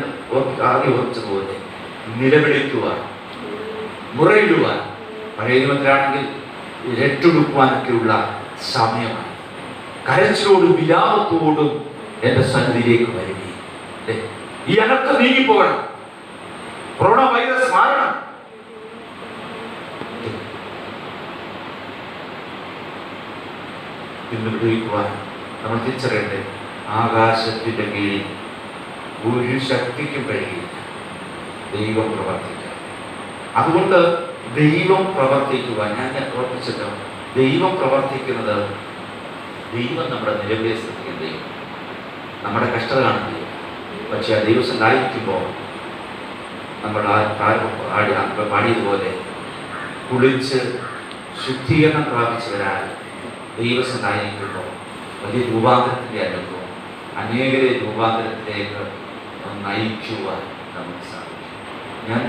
Speaker 2: ആദ്യം ഓർച്ചതുപോലെ നിലവിളിക്കുവാൻ, മുറയിടുവാൻ, പഴയ നിയമത്തിലാണെങ്കിൽ രട്ടുടുക്കുവാനൊക്കെയുള്ള സമയമായി. കരച്ചിലോടും വിലാപത്തോടും എൻ്റെ സന്നിധിയിലേക്ക് വരികയും ഈ അനക്കം നീങ്ങിപ്പോകണം, കൊറോണ വൈറസ് മാറണം. ഇന്ന് വിടുവിക്കുവാൻ നമ്മൾ തിരിച്ചറിയട്ടെ, ആകാശത്തിന്റെ കീഴിൽ ഒരു ശക്തിക്കും കഴിയില്ല ദൈവം പ്രവർത്തിക്കാൻ. അതുകൊണ്ട് ദൈവം പ്രവർത്തിക്കുവാൻ ഞാൻ ഓർപ്പിച്ചത്, ദൈവം പ്രവർത്തിക്കുന്നത്, ദൈവം നമ്മുടെ നിലവിലെ ശ്രദ്ധിക്കുന്ന ദൈവം, നമ്മുടെ കഷ്ടത കാണുന്നില്ല. പക്ഷെ ആ ദൈവം സഹായിക്കുമ്പോൾ നമ്മൾ പാടിയതുപോലെ കുളിച്ച് ശുദ്ധീകരണം പ്രാപിച്ചവരാൽ ദൈവം സഹായിക്കുമ്പോൾ വലിയ രൂപാന്തരത്തിൻ്റെ അനുഭവം, അനേകരെ രൂപാന്തരത്തിലേക്ക് നയിക്കുവാൻ നമുക്ക് സാധിക്കും. ഞാൻ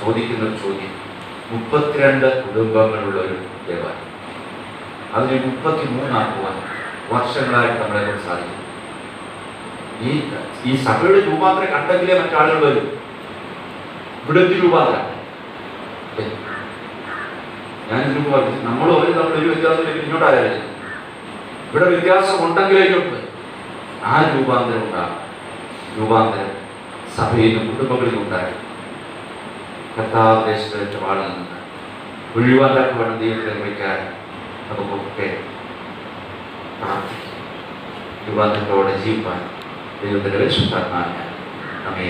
Speaker 2: ചോദിക്കുന്ന ഒരു ചോദ്യം, 32 കുടുംബങ്ങളുള്ള ഒരു ദേവാലയം, അതിനെ 33 ആക്കുവാൻ വർഷങ്ങളായിട്ട് നമ്മളെ കൊണ്ട് സാധിക്കും. ഈ സഭയുടെ രൂപാന്തരം കണ്ടെങ്കിലേ മറ്റാളുകൾ വരും. ഇവിടെ രൂപാന്തരം ഞാനിതിനു നമ്മളൊരു വ്യത്യാസം ഇങ്ങോട്ടായാലും ഇവിടെ വ്യത്യാസം ഉണ്ടെങ്കിലേ ഇങ്ങോട്ട് വരും. ആ രൂപാന്തരം ഉണ്ടാകും. രൂപാന്തരം സഭയിലും കുടുംബങ്ങളിലും ഉണ്ടായി. കർത്താവ് ദേശത്തെ വാളിൽ നിന്ന് ഒഴിവാക്കാൻ വേണം ദൈവത്തെ വയ്ക്കാൻ നമുക്കൊക്കെ പ്രാർത്ഥിക്കും. രൂപാന്തരത്തോടെ ജീവിക്കാൻ ദൈവത്തിന്റെ പരിശുദ്ധാത്മാവിനെ നമ്മെ